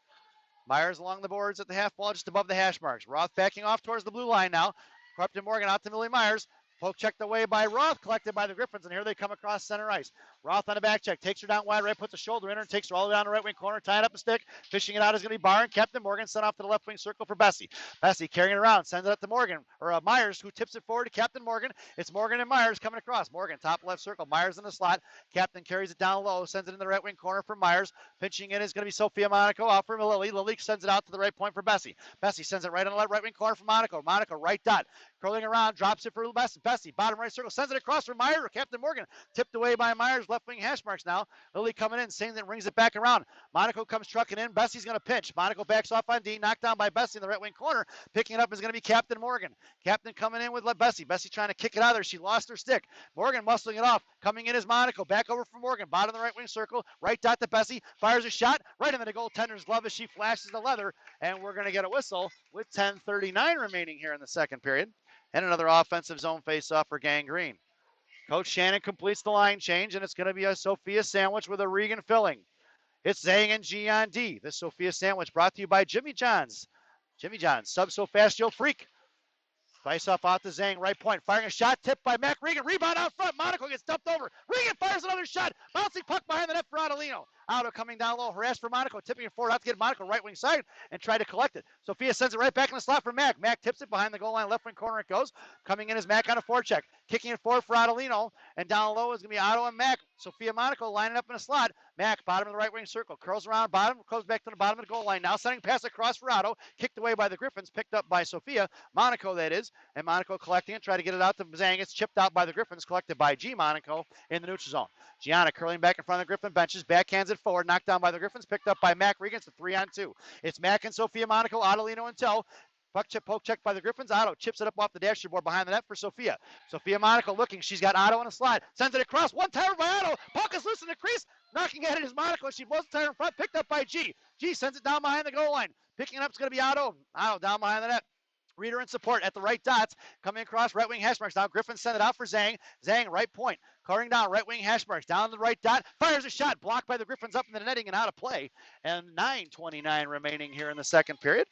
A: Myers along the boards at the half wall just above the hash marks. Roth backing off towards the blue line now. Captain Morgan out to Millie Myers. Poke checked away by Roth, collected by the Griffins, and here they come across center ice. Roth on a back check, takes her down wide right, puts a shoulder in her, and takes her all the way down the right wing corner, tying up a stick. Fishing it out is going to be Barr, and Captain Morgan sent off to the left wing circle for Bessie. Bessie carrying it around, sends it up to Morgan, or Myers, who tips it forward to Captain Morgan. It's Morgan and Myers coming across. Morgan, top left circle, Myers in the slot. Captain carries it down low, sends it in the right wing corner for Myers. Pinching in is going to be Sophia Monaco out for Lily. Lily sends it out to the right point for Bessie. Bessie sends it right on the right wing corner for Monaco. Monaco, right dot. Curling around, drops it for Bessie. Bessie, bottom right circle, sends it across for Myers, or Captain Morgan. Tipped away by Myers, left wing hash marks now. Lily coming in, sings it, rings it back around. Monaco comes trucking in. Bessie's going to pinch. Monaco backs off on D, knocked down by Bessie in the right wing corner. Picking it up is going to be Captain Morgan. Captain coming in with Bessie. Bessie trying to kick it out of there. She lost her stick. Morgan muscling it off. Coming in is Monaco. Back over for Morgan. Bottom of the right wing circle. Right dot to Bessie. Fires a shot right into the goaltender's glove as she flashes the leather. And we're going to get a whistle with 10:39 remaining here in the second period. And another offensive zone face-off for Gang Green. Coach Shannon completes the line change, and it's going to be a Sophia sandwich with a Regan filling. It's Zhang and G on D. This Sophia sandwich brought to you by Jimmy John's. Jimmy John's, sub so fast you'll freak. Face off out to Zhang, right point. Firing a shot, tipped by Mac Regan. Rebound out front. Monaco gets dumped over. Regan fires another shot. Bouncing puck behind the net for Adelino. Auto coming down low, harassed for Monaco, tipping it forward out to get Monaco right wing side and try to collect it. Sophia sends it right back in the slot for Mac. Mac tips it behind the goal line, left wing corner it goes. Coming in is Mac on a forecheck. Kicking it forward for Adelino, and down low is going to be Otto and Mac. Sophia Monaco lining up in a slot. Mac, bottom of the right wing circle, curls around bottom, goes back to the bottom of the goal line. Now sending pass across for Otto, kicked away by the Griffins, picked up by Sophia Monaco, that is, and Monaco collecting it, try to get it out to Zhang. It's chipped out by the Griffins, collected by G Monaco in the neutral zone. Gianna curling back in front of the Griffin benches, backhands it forward, knocked down by the Griffins, picked up by Mac Regan. It's a 3-on-2. It's Mac and Sophia Monaco, Adelino in tow. Puck chip, poke check by the Griffins. Otto chips it up off the dasher board behind the net for Sophia. Sophia Monaco looking. She's got Otto in a slide. Sends it across. One timer by Otto. Puck is loose in the crease. Knocking at it is Monaco. She blows the tire in front. Picked up by G. G sends it down behind the goal line. Picking it up is going to be Otto. Otto down behind the net. Reader in support at the right dots. Coming across right wing hash marks. Now Griffin sent it out for Zhang. Zhang right point. Carring down right wing hash marks. Down the right dot. Fires a shot. Blocked by the Griffins up in the netting and out of play. And 9:29 remaining here in the second period.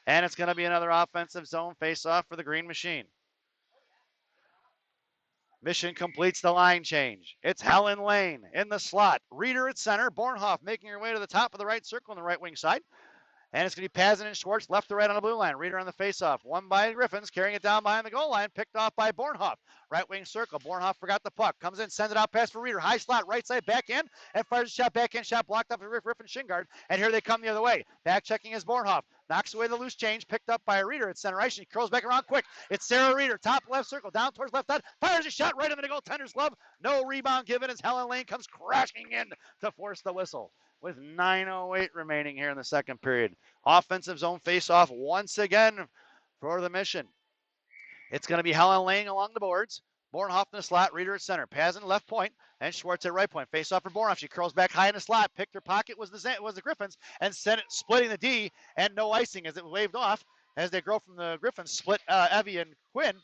A: And it's going to be another offensive zone face-off for the Green Machine. Mission completes the line change. It's Helen Lane in the slot. Reader at center. Bornhoff making her way to the top of the right circle on the right wing side. And it's going to be Pazin and Schwartz left to right on the blue line. Reader on the faceoff. Won by Griffins, carrying it down behind the goal line. Picked off by Bornhoff. Right wing circle. Bornhoff forgot the puck. Comes in, sends it out pass for Reader. High slot, right side, back in. And fires a shot, back in shot, blocked up for Griffin Shingard. And here they come the other way. Back checking is Bornhoff. Knocks away the loose change, picked up by a Reader at center ice. She curls back around quick. It's Sarah Reader, top left circle, down towards left side. Fires a shot right into the goaltender's glove. No rebound given as Helen Lane comes crashing in to force the whistle. With 9:08 remaining here in the second period. Offensive zone face-off once again for the Mission. It's going to be Helen Lane along the boards. Bornhoff in the slot, Reader at center. Pazin left point, and Schwartz at right point. Face off for Bornhoff. She curls back high in the slot. Picked her pocket was the Griffins, and sent it splitting the D, and no icing as it waved off as they grow from the Griffins. Split Evie and Quinn,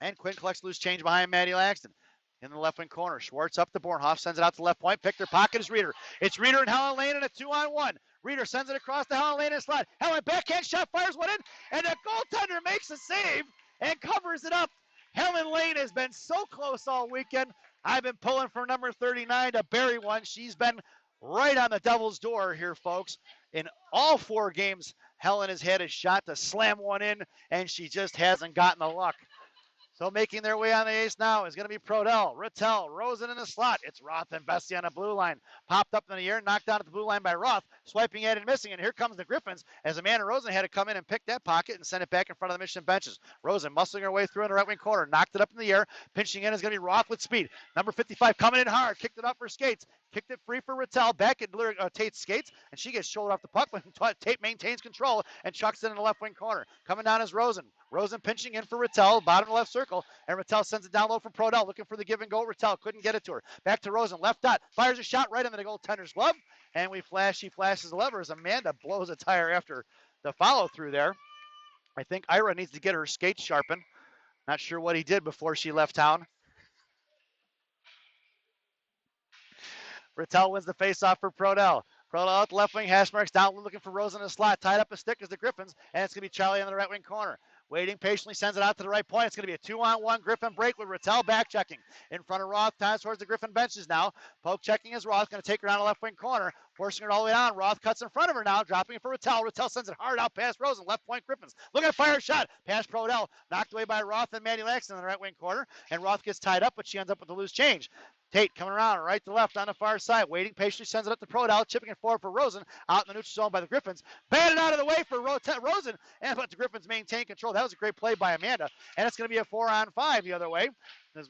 A: and Quinn collects loose change behind Maddie Laxton. In the left wing corner, Schwartz up to Bornhoff, sends it out to left point. Picked her pocket is Reader. It's Reader and Helen Lane in a 2-on-1. Reader sends it across to Helen Lane in the slot. Helen backhand shot, fires one in, and the goaltender makes a save and covers it up. Helen Lane has been so close all weekend. I've been pulling for number 39 to bury one. She's been right on the devil's door here, folks. In all 4 games, Helen has had a shot to slam one in, and she just hasn't gotten the luck. So making their way on the ace now is going to be Prodell, Rattel, Rosen in the slot. It's Roth and Bessie on the blue line. Popped up in the air, knocked down at the blue line by Roth, swiping at it and missing. And here comes the Gyphons as Amanda Rosen had to come in and pick that pocket and send it back in front of the Mission benches. Rosen muscling her way through in the right wing corner, knocked it up in the air. Pinching in is going to be Roth with speed. Number 55 coming in hard, kicked it off her skates. Kicked it free for Rattel, back at Tate's skates, and she gets shouldered off the puck when Tate maintains control and chucks it in the left wing corner. Coming down is Rosen. Rosen pinching in for Rattel, bottom left circle, and Rattel sends it down low for Prodell, looking for the give and go. Rattel couldn't get it to her. Back to Rosen, left dot, fires a shot right into the goaltender's glove, and she flashes the lever as Amanda blows a tire after the follow through there. I think Ira needs to get her skates sharpened. Not sure what he did before she left town. Rattel wins the faceoff for Prodell. Prodell out the left wing, hash marks down, looking for Rosen in the slot. Tied up a stick as the Gyphons, and it's going to be Charlie on the right wing corner. Waiting patiently, sends it out to the right point. It's going to be a 2-on-1 Gyphon break with Rattel back checking. In front of Roth, times towards the Gyphon benches now. Poke checking as Roth, going to take her on the left wing corner, forcing her all the way down. Roth cuts in front of her now, dropping it for Rattel. Rattel sends it hard out past Rosen, left point Gyphons. Look at fire shot, past Prodell, knocked away by Roth and Maddie Laxton on the right wing corner, and Roth gets tied up, but she ends up with the loose change. Tate coming around right to left on the far side, waiting patiently, sends it up to Prodell, chipping it forward for Rosen, out in the neutral zone by the Gyphons. Batted out of the way for Rosen, and let the Gyphons maintain control. That was a great play by Amanda, and it's going to be a 4-on-5 the other way. As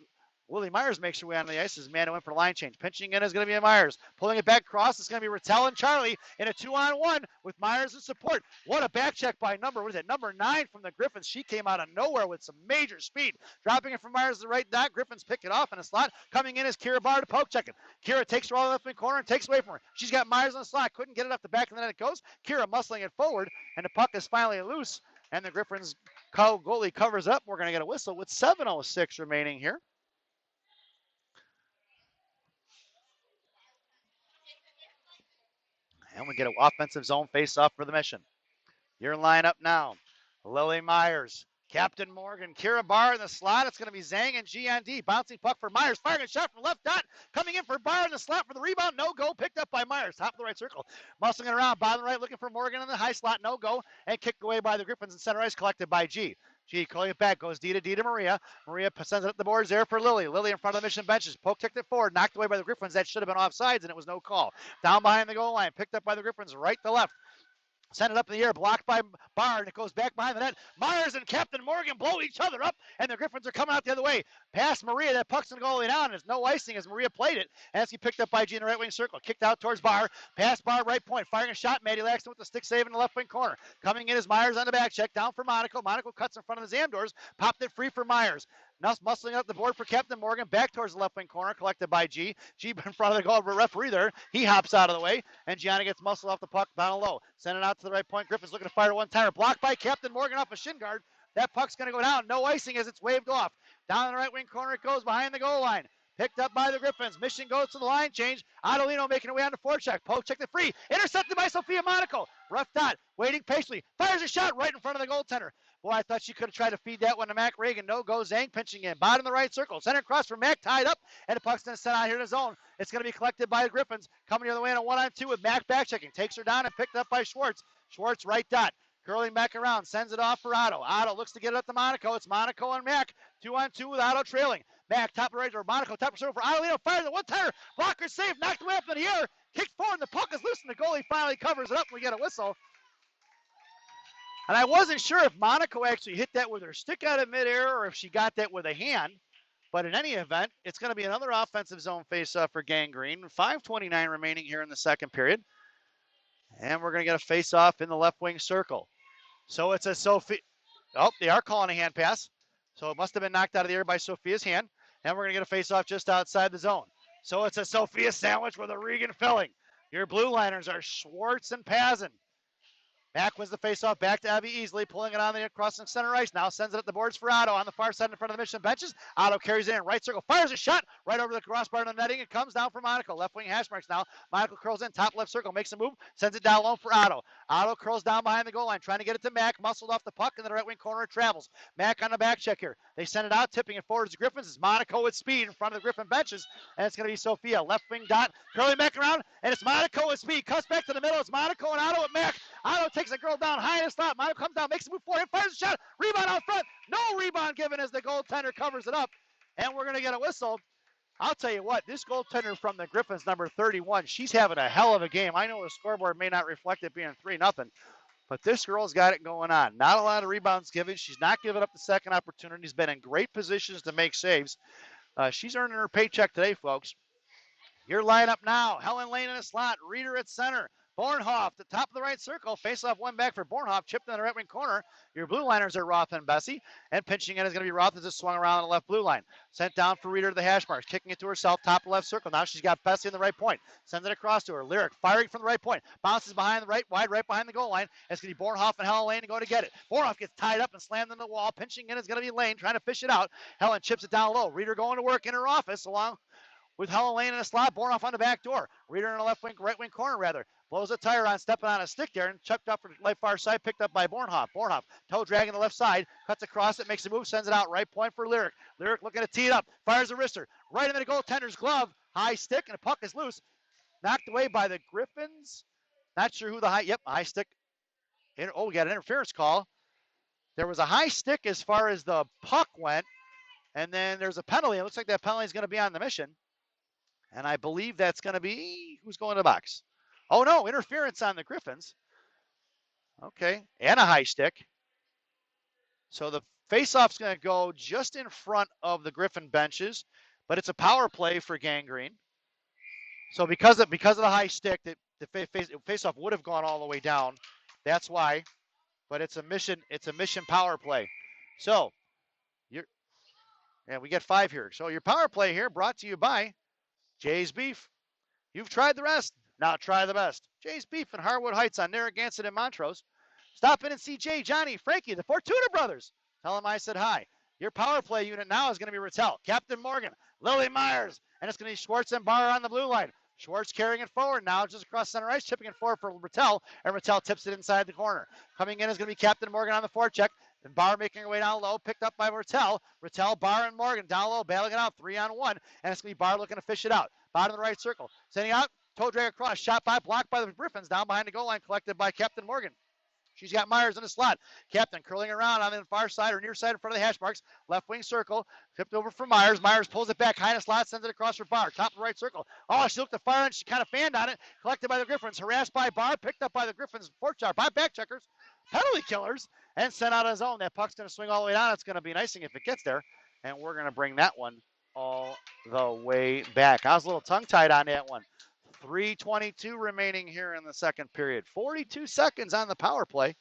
A: Willie Myers makes her way on the ice as Amanda went for line change. Pinching in is going to be Myers. Pulling it back across, it's going to be Rattel and Charlie in a 2-on-1 with Myers in support. What a back check by number 9 from the Gyphons. She came out of nowhere with some major speed. Dropping it from Myers to the right dot. Gyphons pick it off in a slot. Coming in is Kira Barr to poke checking. Kira takes her all the left wing corner and takes away from her. She's got Myers in the slot. Couldn't get it up the back of the net. It goes. Kira muscling it forward, and the puck is finally loose. And the Gyphons goalie covers up. We're going to get a whistle with 7:06 remaining here. And we get an offensive zone face-off for the Mission. Your lineup now. Lily Myers, Captain Morgan, Kira Barr in the slot. It's going to be Zhang and G-on-D. Bouncing puck for Myers. Firing a shot from left dot. Coming in for Barr in the slot for the rebound. No go. Picked up by Myers. Top of the right circle. Muscling it around. Bottom right looking for Morgan in the high slot. No go. And kicked away by the Gyphons in center ice. Collected by G. G calling it back. Goes D to Maria. Maria sends it up the boards there for Lily. Lily in front of the Mission benches. Poke kicked it forward. Knocked away by the Gyphons. That should have been offsides, and it was no call. Down behind the goal line. Picked up by the Gyphons right to left. Send it up in the air, blocked by Barr, and it goes back behind the net. Myers and Captain Morgan blow each other up, and the Gyphons are coming out the other way. Past Maria, that puck's going to go all the way down. There's no icing as Maria played it. As he picked up by G in the right wing circle. Kicked out towards Barr. Past Barr, right point. Firing a shot. Maddie Laxton with the stick save in the left wing corner. Coming in is Myers on the back check. Down for Monaco. Monaco cuts in front of the Zamdors. Popped it free for Myers. Now muscling up the board for Captain Morgan. Back towards the left wing corner. Collected by G. G in front of the goal referee there. He hops out of the way. And Gianna gets muscled off the puck down low. Send it out to the right point. Gyphons looking to fire one-timer. Blocked by Captain Morgan off a shin guard. That puck's going to go down. No icing as it's waved off. Down in the right wing corner it goes behind the goal line. Picked up by the Gyphons. Mission goes to the line change. Adolino making her way on the forecheck. Poke check the free. Intercepted by Sophia Monaco. Rough dot. Waiting patiently. Fires a shot right in front of the goaltender. Boy, I thought she could have tried to feed that one to Mac Reagan. No go. Zhang pinching in. Bottom of the right circle. Center cross for Mac tied up. And the puck's going to send out here to zone. It's going to be collected by the Gyphons. Coming the other way in a 1-on-2 with Mac back checking. Takes her down and picked up by Schwartz. Schwartz right dot. Curling back around. Sends it off for Otto. Otto looks to get it up to Monaco. It's Monaco and Mac. 2-on-2 with Otto trailing. Mac top of the right or Monaco top of the for Adolino. Fires a one-timer. Blocker save. Knocked away up in the air. Kicked forward and the puck is loose and the goalie finally covers it up. We get a whistle. And I wasn't sure if Monaco actually hit that with her stick out of midair or if she got that with a hand. But in any event, it's going to be another offensive zone face-off for Gangrene. 5:29 remaining here in the second period. And we're going to get a face-off in the left wing circle. So it's a Sophie. Oh, they are calling a hand pass. So it must have been knocked out of the air by Sophia's hand. And we're going to get a face-off just outside the zone. So it's a Sophia sandwich with a Regan filling. Your blue liners are Schwartz and Pazin. Mac wins the faceoff back to Abby easily, pulling it on the crossing center ice. Now sends it up the boards for Otto on the far side in front of the Mission benches. Otto carries it in right circle, fires a shot right over the crossbar in the netting. It comes down for Monaco. Left wing hash marks now. Monaco curls in, top left circle, makes a move, sends it down low for Otto. Otto curls down behind the goal line, trying to get it to Mac. Muscled off the puck in the right wing corner. It travels. Mac on the back check here. They send it out, tipping it forward to the Gyphons. It's Monaco with speed in front of the Gyphon benches. And it's going to be Sophia. Left wing dot, curling back around, and it's Monaco with speed. Cuts back to the middle. It's Monaco and Otto with Mac. Otto takes a girl down high in the slot. Monaco comes down, makes a move forward, fires a shot. Rebound out front. No rebound given as the goaltender covers it up. And we're going to get a whistle. I'll tell you what, this goaltender from the Gyphons, number 31, she's having a hell of a game. I know the scoreboard may not reflect it being 3-0, but this girl's got it going on. Not a lot of rebounds given. She's not giving up the second opportunity. She's been in great positions to make saves. She's earning her paycheck today, folks. Your lineup now. Helen Lane in the slot. Reeder at center. Bornhoff, the top of the right circle. Face-off one back for Bornhoff. Chipped in the right wing corner. Your blue liners are Roth and Bessie. And pinching in is going to be Roth as it swung around on the left blue line. Sent down for Reeder to the hash marks. Kicking it to herself. Top of the left circle. Now she's got Bessie in the right point. Sends it across to her. Lyric firing from the right point. Bounces behind the right, wide right behind the goal line. It's going to be Bornhoff and Helen Lane to go to get it. Bornhoff gets tied up and slammed in the wall. Pinching in is going to be Lane trying to fish it out. Helen chips it down low. Reeder going to work in her office along with Helen Lane in a slot. Bornhoff on the back door. Reeder in the right wing corner rather. Blows a tire on, stepping on a stick there, and chucked up for the left far side, picked up by Bornhoff. Bornhoff, toe dragging the left side, cuts across it, makes a move, sends it out, right point for Lyric. Lyric looking to tee it up, fires a wrister, right into the goaltender's glove, high stick, and the puck is loose. Knocked away by the Gyphons. Not sure who the high stick. We got an interference call. There was a high stick as far as the puck went, and then there's a penalty. It looks like that penalty is going to be on the mission, and I believe that's going to be, who's going to the box? Oh, no, interference on the Gyphons. Okay, and a high stick. So the faceoff's going to go just in front of the Gyphon benches, but it's a power play for Gangrene. So because of the high stick, the faceoff would have gone all the way down. That's why. But it's a mission power play. So we get 5 here. So your power play here brought to you by Jay's Beef. You've tried the rest. Now try the best. Jay's Beef in Harwood Heights on Narragansett and Montrose. Stop in and see Jay, Johnny, Frankie, the Fortuna brothers. Tell them I said hi. Your power play unit now is going to be Rattel, Captain Morgan, Lily Myers, and it's going to be Schwartz and Barr on the blue line. Schwartz carrying it forward now, just across center ice, chipping it forward for Rattel, and Rattel tips it inside the corner. Coming in is going to be Captain Morgan on the forecheck, and Barr making her way down low, picked up by Rattel. Rattel, Barr, and Morgan down low, battling it out 3-on-1, and it's going to be Barr looking to fish it out. Bottom of the right circle, sending out. Toe drag across, shot by, blocked by the Gyphons, down behind the goal line, collected by Captain Morgan. She's got Myers in the slot. Captain curling around on the far side or near side in front of the hash marks. Left wing circle, tipped over for Myers. Myers pulls it back high in the slot, sends it across for Barr. Top of the right circle. Oh, she looked to fire and she kind of fanned on it. Collected by the Gyphons, harassed by Barr, picked up by the Gyphons, by back checkers, penalty killers, and sent out of zone. That puck's going to swing all the way down. It's going to be icing if it gets there. And we're going to bring that one all the way back. I was a little tongue-tied on that one. 3:22 remaining here in the second period. 42 seconds on the power play.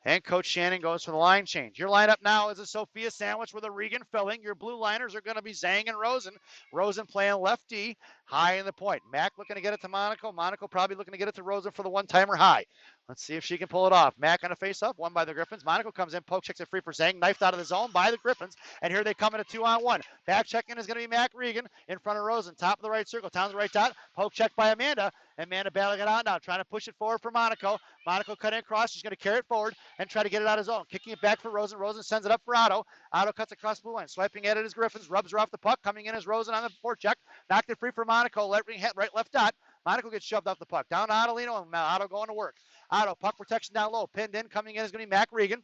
A: And Coach Shannon goes for the line change. Your lineup now is a Sophia sandwich with a Regan filling. Your blue liners are going to be Zhang and Rosen. Rosen playing lefty, high in the point. Mack looking to get it to Monaco. Monaco probably looking to get it to Rosen for the one-timer high. Let's see if she can pull it off. Mack on a face-up, won by the Gyphons. Monaco comes in, poke checks it free for Zhang, knifed out of the zone by the Gyphons. And here they come in a 2-on-1. Back checking is going to be Mack Regan in front of Rosen. Top of the right circle, Towns the right dot. Poke check by Amanda. Amanda battling it out now, trying to push it forward for Monaco. Monaco cutting across. She's going to carry it forward and try to get it out of zone. Kicking it back for Rosen. Rosen sends it up for Otto. Otto cuts across the blue line. Swiping at it is Gyphons. Rubs her off the puck. Coming in as Rosen on the forecheck. Knocked it free for Monaco. Right left dot. Monaco gets shoved off the puck. Down to Ottolino, and Otto going to work. Otto, puck protection down low. Pinned in. Coming in is going to be Mack Regan.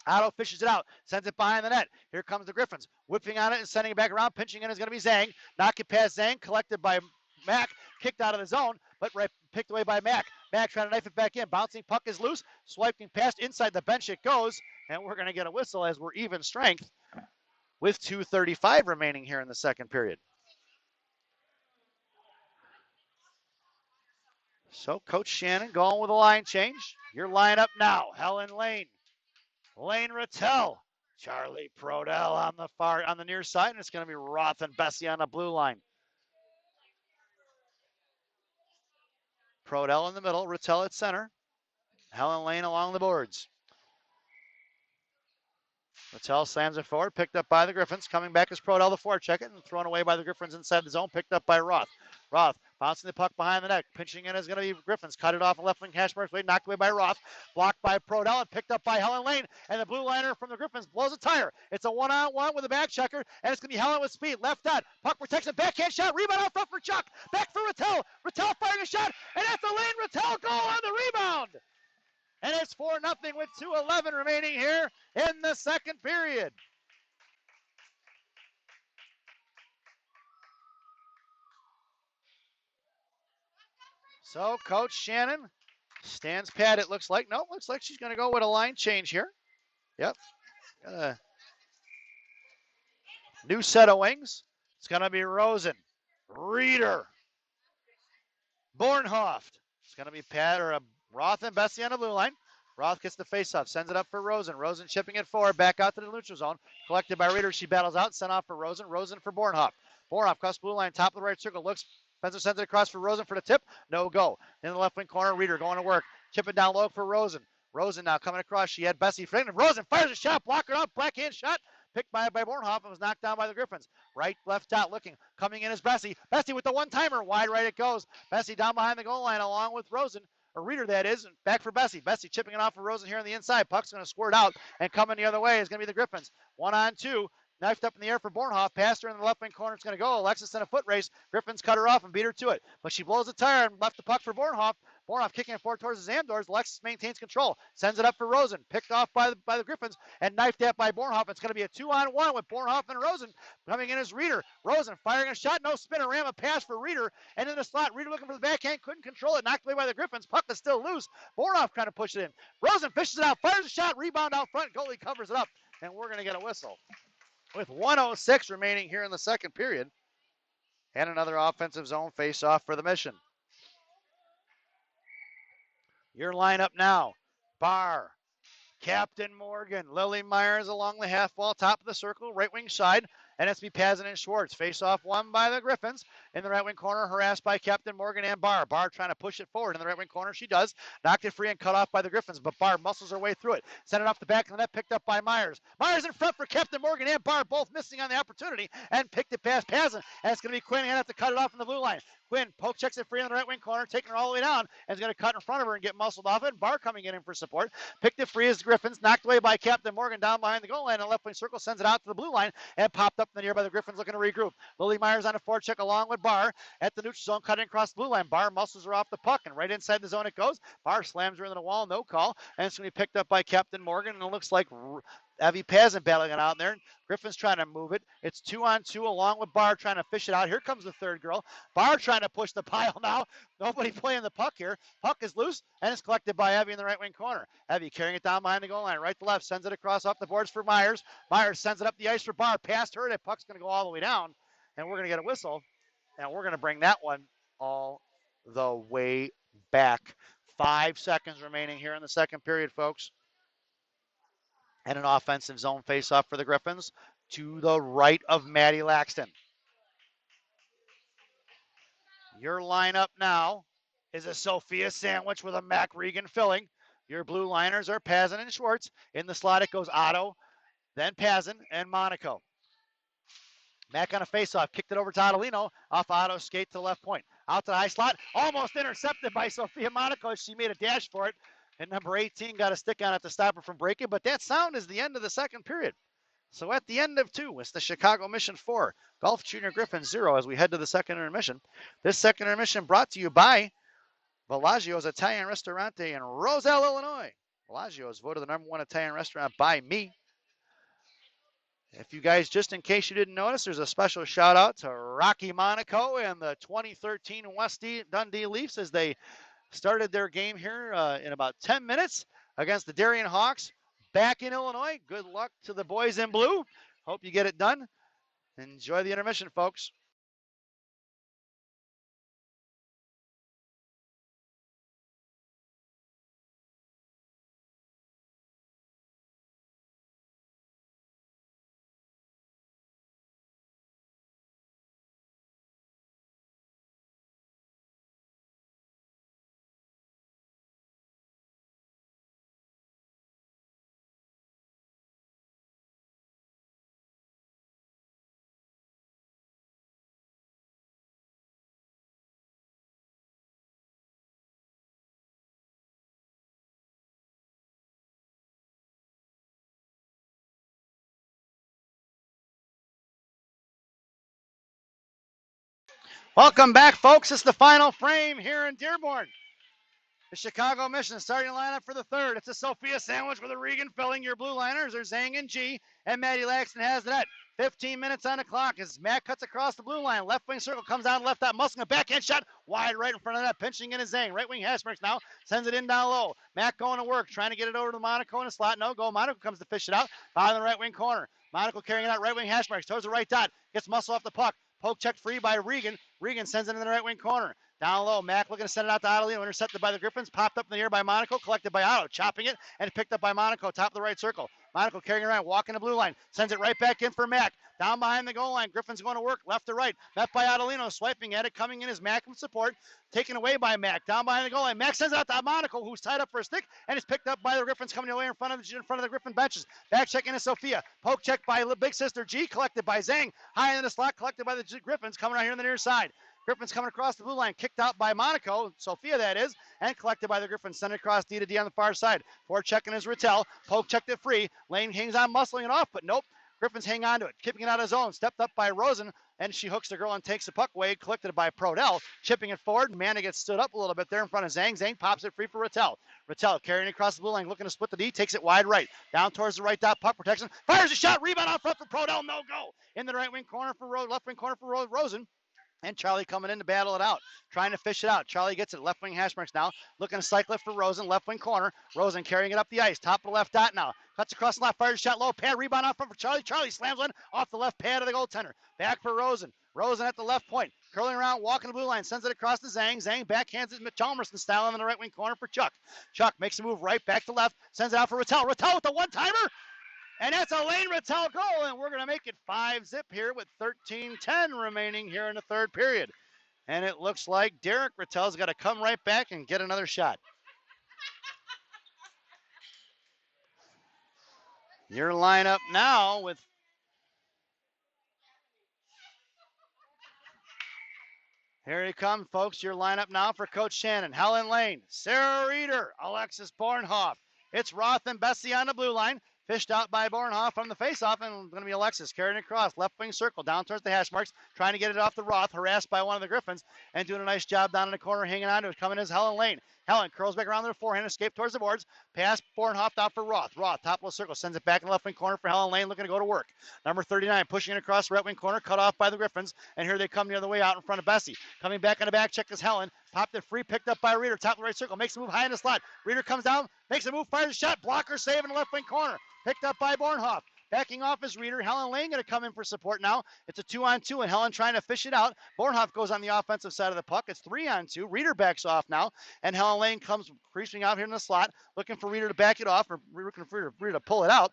A: Otto fishes it out, sends it behind the net. Here comes the Gyphons, whipping on it and sending it back around. Pinching in is going to be Zhang. Knock it past Zhang, collected by Mack, kicked out of the zone, but picked away by Mack. Mack trying to knife it back in. Bouncing puck is loose. Swiping past inside the bench it goes, and we're going to get a whistle as we're even strength with 2:35 remaining here in the second period. So Coach Shannon going with a line change. Your lineup now, Helen Lane. Lane Rattel, Charlie Prodell on the near side, and it's going to be Roth and Bessie on the blue line. Prodell in the middle, Rattel at center, Helen Lane along the boards. Rattel slams it forward, picked up by the Gyphons. Coming back is Prodell, the forecheck it, and thrown away by the Gyphons inside the zone, picked up by Roth. Roth bouncing the puck behind the net. Pinching in is going to be Gyphons. Cut it off a left wing hash marks. Knocked away by Roth. Blocked by Prodell and picked up by Helen Lane. And the blue liner from the Gyphons blows a tire. It's a 1-on-1 with a back checker. And it's going to be Helen with speed. Left dot. Puck protection. Backhand shot. Rebound out front for Chuck. Back for Rattel. Rattel firing a shot. And that's a Lane Rattel goal on the rebound. And it's 4-0 with 2:11 remaining here in the second period. So Coach Shannon stands pat, it looks like. No, looks like she's going to go with a line change here. Yep. New set of wings. It's going to be Rosen, Reeder, Bornhoft. It's going to be Pat or Roth and Bessie on the blue line. Roth gets the faceoff, sends it up for Rosen. Rosen chipping it forward, back out to the neutral zone. Collected by Reeder. She battles out, sent off for Rosen. Rosen for Bornhoft. Bornhoft cross blue line, top of the right circle, looks. Spencer sends it across for Rosen for the tip. No go. In the left wing corner, Reeder going to work. Chip it down low for Rosen. Rosen now coming across. She had Bessie flanking. Rosen fires a shot, blocker up, backhand shot. Picked by Bornhoff and was knocked down by the Gyphons. Right, left dot looking. Coming in is Bessie. Bessie with the one-timer. Wide right it goes. Bessie down behind the goal line along with Rosen. Or Reeder, that is. Back for Bessie. Bessie chipping it off for Rosen here on the inside. Puck's going to squirt out. And coming the other way is going to be the Gyphons. 1-on-2. Knifed up in the air for Bornhoff. Passed her in the left wing corner. It's going to go. Alexis in a foot race. Gyphons cut her off and beat her to it. But she blows the tire and left the puck for Bornhoff. Bornhoff kicking it forward towards the Zamdors. Alexis maintains control. Sends it up for Rosen. Picked off by the Gyphons and knifed at by Bornhoff. It's going to be a 2-on-1 with Bornhoff and Rosen. Coming in as Reeder. Rosen firing a shot. No spinner. Ram a pass for Reeder. And in the slot, Reeder looking for the backhand. Couldn't control it. Knocked away by the Gyphons. Puck is still loose. Bornhoff trying to push it in. Rosen fishes it out. Fires a shot. Rebound out front. Goalie covers it up. And we're going to get a whistle. With 1:06 remaining here in the second period. And another offensive zone face-off for the Mission. Your lineup now. Barr, Captain Morgan, Lily Myers along the half wall, top of the circle, right wing side. NSB Pazin and Schwartz. Face off won by the Gyphons. In the right wing corner, harassed by Captain Morgan and Barr. Barr trying to push it forward in the right wing corner. She does. Knocked it free and cut off by the Gyphons, but Barr muscles her way through it. Sent it off the back of the net, picked up by Myers. Myers in front for Captain Morgan and Barr, both missing on the opportunity, and picked it past Pazin. And it's going to be Quinn. Going to have to cut it off in the blue line. Quinn poke checks it free in the right wing corner, taking her all the way down, and is going to cut in front of her and get muscled off it. Barr coming in for support. Picked it free as the Gyphons, knocked away by Captain Morgan down behind the goal line and left wing circle, sends it out to the blue line, and popped up in the air by the Gyphons looking to regroup. Lily Myers on a forecheck along with Barr at the neutral zone, cutting across the blue line. Barr muscles her off the puck, and right inside the zone it goes. Barr slams her into the wall, no call, and it's going to be picked up by Captain Morgan, and it looks like Evie Pazin battling it out there. Gyphons trying to move it. It's 2-on-2 along with Barr trying to fish it out. Here comes the third girl. Barr trying to push the pile now. Nobody playing the puck here. Puck is loose, and it's collected by Evie in the right wing corner. Evie carrying it down behind the goal line, right to left, sends it across off the boards for Myers. Myers sends it up the ice for Barr. Past her, that puck's going to go all the way down, and we're going to get a whistle, and we're going to bring that one all the way back. 5 seconds remaining here in the second period, folks. And an offensive zone face-off for the Gyphons to the right of Maddie Laxton. Your lineup now is a Sophia sandwich with a Mac Regan filling. Your blue liners are Pazin and Schwartz. In the slot it goes Otto, then Pazin and Monaco. Mac on a face-off, kicked it over to Adelino, off Otto's skate to the left point. Out to the high slot, almost intercepted by Sophia Monaco. She made a dash for it. And number 18 got a stick on it to stop her from breaking. But that sound is the end of the second period. So at the end of 2, it's the Chicago Mission 4, Guelph Junior Gyphons 0 as we head to the second intermission. This second intermission brought to you by Bellagio's Italian Ristorante in Roselle, Illinois. Bellagio is voted the #1 Italian restaurant by me. If you guys, just in case you didn't notice, there's a special shout out to Rocky Monaco and the 2013 West Dundee Leafs as they started their game here in about 10 minutes against the Darien Hawks back in Illinois. Good luck to the boys in blue. Hope you get it done. Enjoy the intermission, folks. Welcome back, folks. It's the final frame here in Dearborn. The Chicago Mission starting lineup for the third. It's a Sophia sandwich with a Regan filling. Your blue liners are Zhang and G, and Maddie Laxton has the net. 15 minutes on the clock as Matt cuts across the blue line. Left wing circle comes down left out. Muslim, a backhand shot wide right in front of that. Pinching in is Zhang. Right wing hash marks now. Sends it in down low. Matt going to work, trying to get it over to Monaco in a slot. No go. Monaco comes to fish it out. Bottom of the right wing corner. Monaco carrying it out right wing hash marks towards the right dot. Gets muscle off the puck. Poke checked free by Regan. Regan sends it in the right wing corner. Down low, Mac looking to send it out to Adelino, intercepted by the Gyphons, popped up in the air by Monaco, collected by Otto, chopping it, and picked up by Monaco, top of the right circle. Monaco carrying it around, walking the blue line, sends it right back in for Mac. Down behind the goal line, Gyphons going to work, left to right, met by Adelino, swiping at it, coming in is Mac from support, taken away by Mac. Down behind the goal line, Mac sends it out to Monaco, who's tied up for a stick, and is picked up by the Gyphons coming away in front of the Gyphon benches. Back check into Sophia, poke check by big sister G, collected by Zhang, high in the slot, collected by the Gyphons, coming out here on the near side. Gyphons coming across the blue line, kicked out by Monaco, Sophia that is, and collected by the Gyphons, sent across D to D on the far side. Forward checking is Rattel, poke checked it free, Lane hangs on, muscling it off, but nope. Gyphons hang on to it, keeping it out of zone, stepped up by Rosen, and she hooks the girl and takes the puck away, collected by Prodell, chipping it forward, Manna gets stood up a little bit there in front of Zhang. Zhang pops it free for Rattel. Rattel carrying it across the blue line, looking to split the D, takes it wide right, down towards the right dot, puck protection, fires a shot, rebound out front for Prodell, no go. In the right wing corner for left wing corner for Rosen. And Charlie coming in to battle it out, trying to fish it out. Charlie gets it, left wing hash marks now, looking to cycle it for Rosen, left wing corner. Rosen carrying it up the ice, top of the left dot now. Cuts across the left, fires a shot, low pad, rebound out front for Charlie. Charlie slams one off the left pad of the goaltender. Back for Rosen. Rosen at the left point, curling around, walking the blue line, sends it across to Zhang. Zhang backhands it Chalmerson style in the right wing corner for Chuck. Chuck makes a move right back to left, sends it out for Rattel. Rattel with the one-timer. And that's a Lane Rattel goal, and we're going to make it 5-zip here with 13:10 remaining here in the third period. And it looks like Derek Rattel's got to come right back and get another shot. Your lineup now with here he comes, folks. Your lineup now for Coach Shannon. Helen Lane, Sarah Reeder, Alexis Bornhoff. It's Roth and Bessie on the blue line. Fished out by Bornhoff from the faceoff, and going to be Alexis carrying it across, left wing circle, down towards the hash marks, trying to get it off the Roth, harassed by one of the Gyphons, and doing a nice job down in the corner, hanging on to it. Coming is Helen Lane. Helen curls back around their forehand, escape towards the boards, pass Bornhoff out for Roth. Roth, top of the circle, sends it back in the left wing corner for Helen Lane, looking to go to work. Number 39, pushing it across right wing corner, cut off by the Gyphons, and here they come the other way out in front of Bessie. Coming back on the back check is Helen, popped it free, picked up by Reeder, top of the right circle, makes a move high in the slot. Reeder comes down, makes a move, fires a shot, blocker save in the left wing corner. Picked up by Bornhoff. Backing off is Reeder. Helen Lane going to come in for support now. It's a 2-on-2, and Helen trying to fish it out. Bornhoff goes on the offensive side of the puck. It's 3-on-2. Reeder backs off now, and Helen Lane comes creasing out here in the slot, looking for Reeder to back it off, or looking for Reeder to pull it out.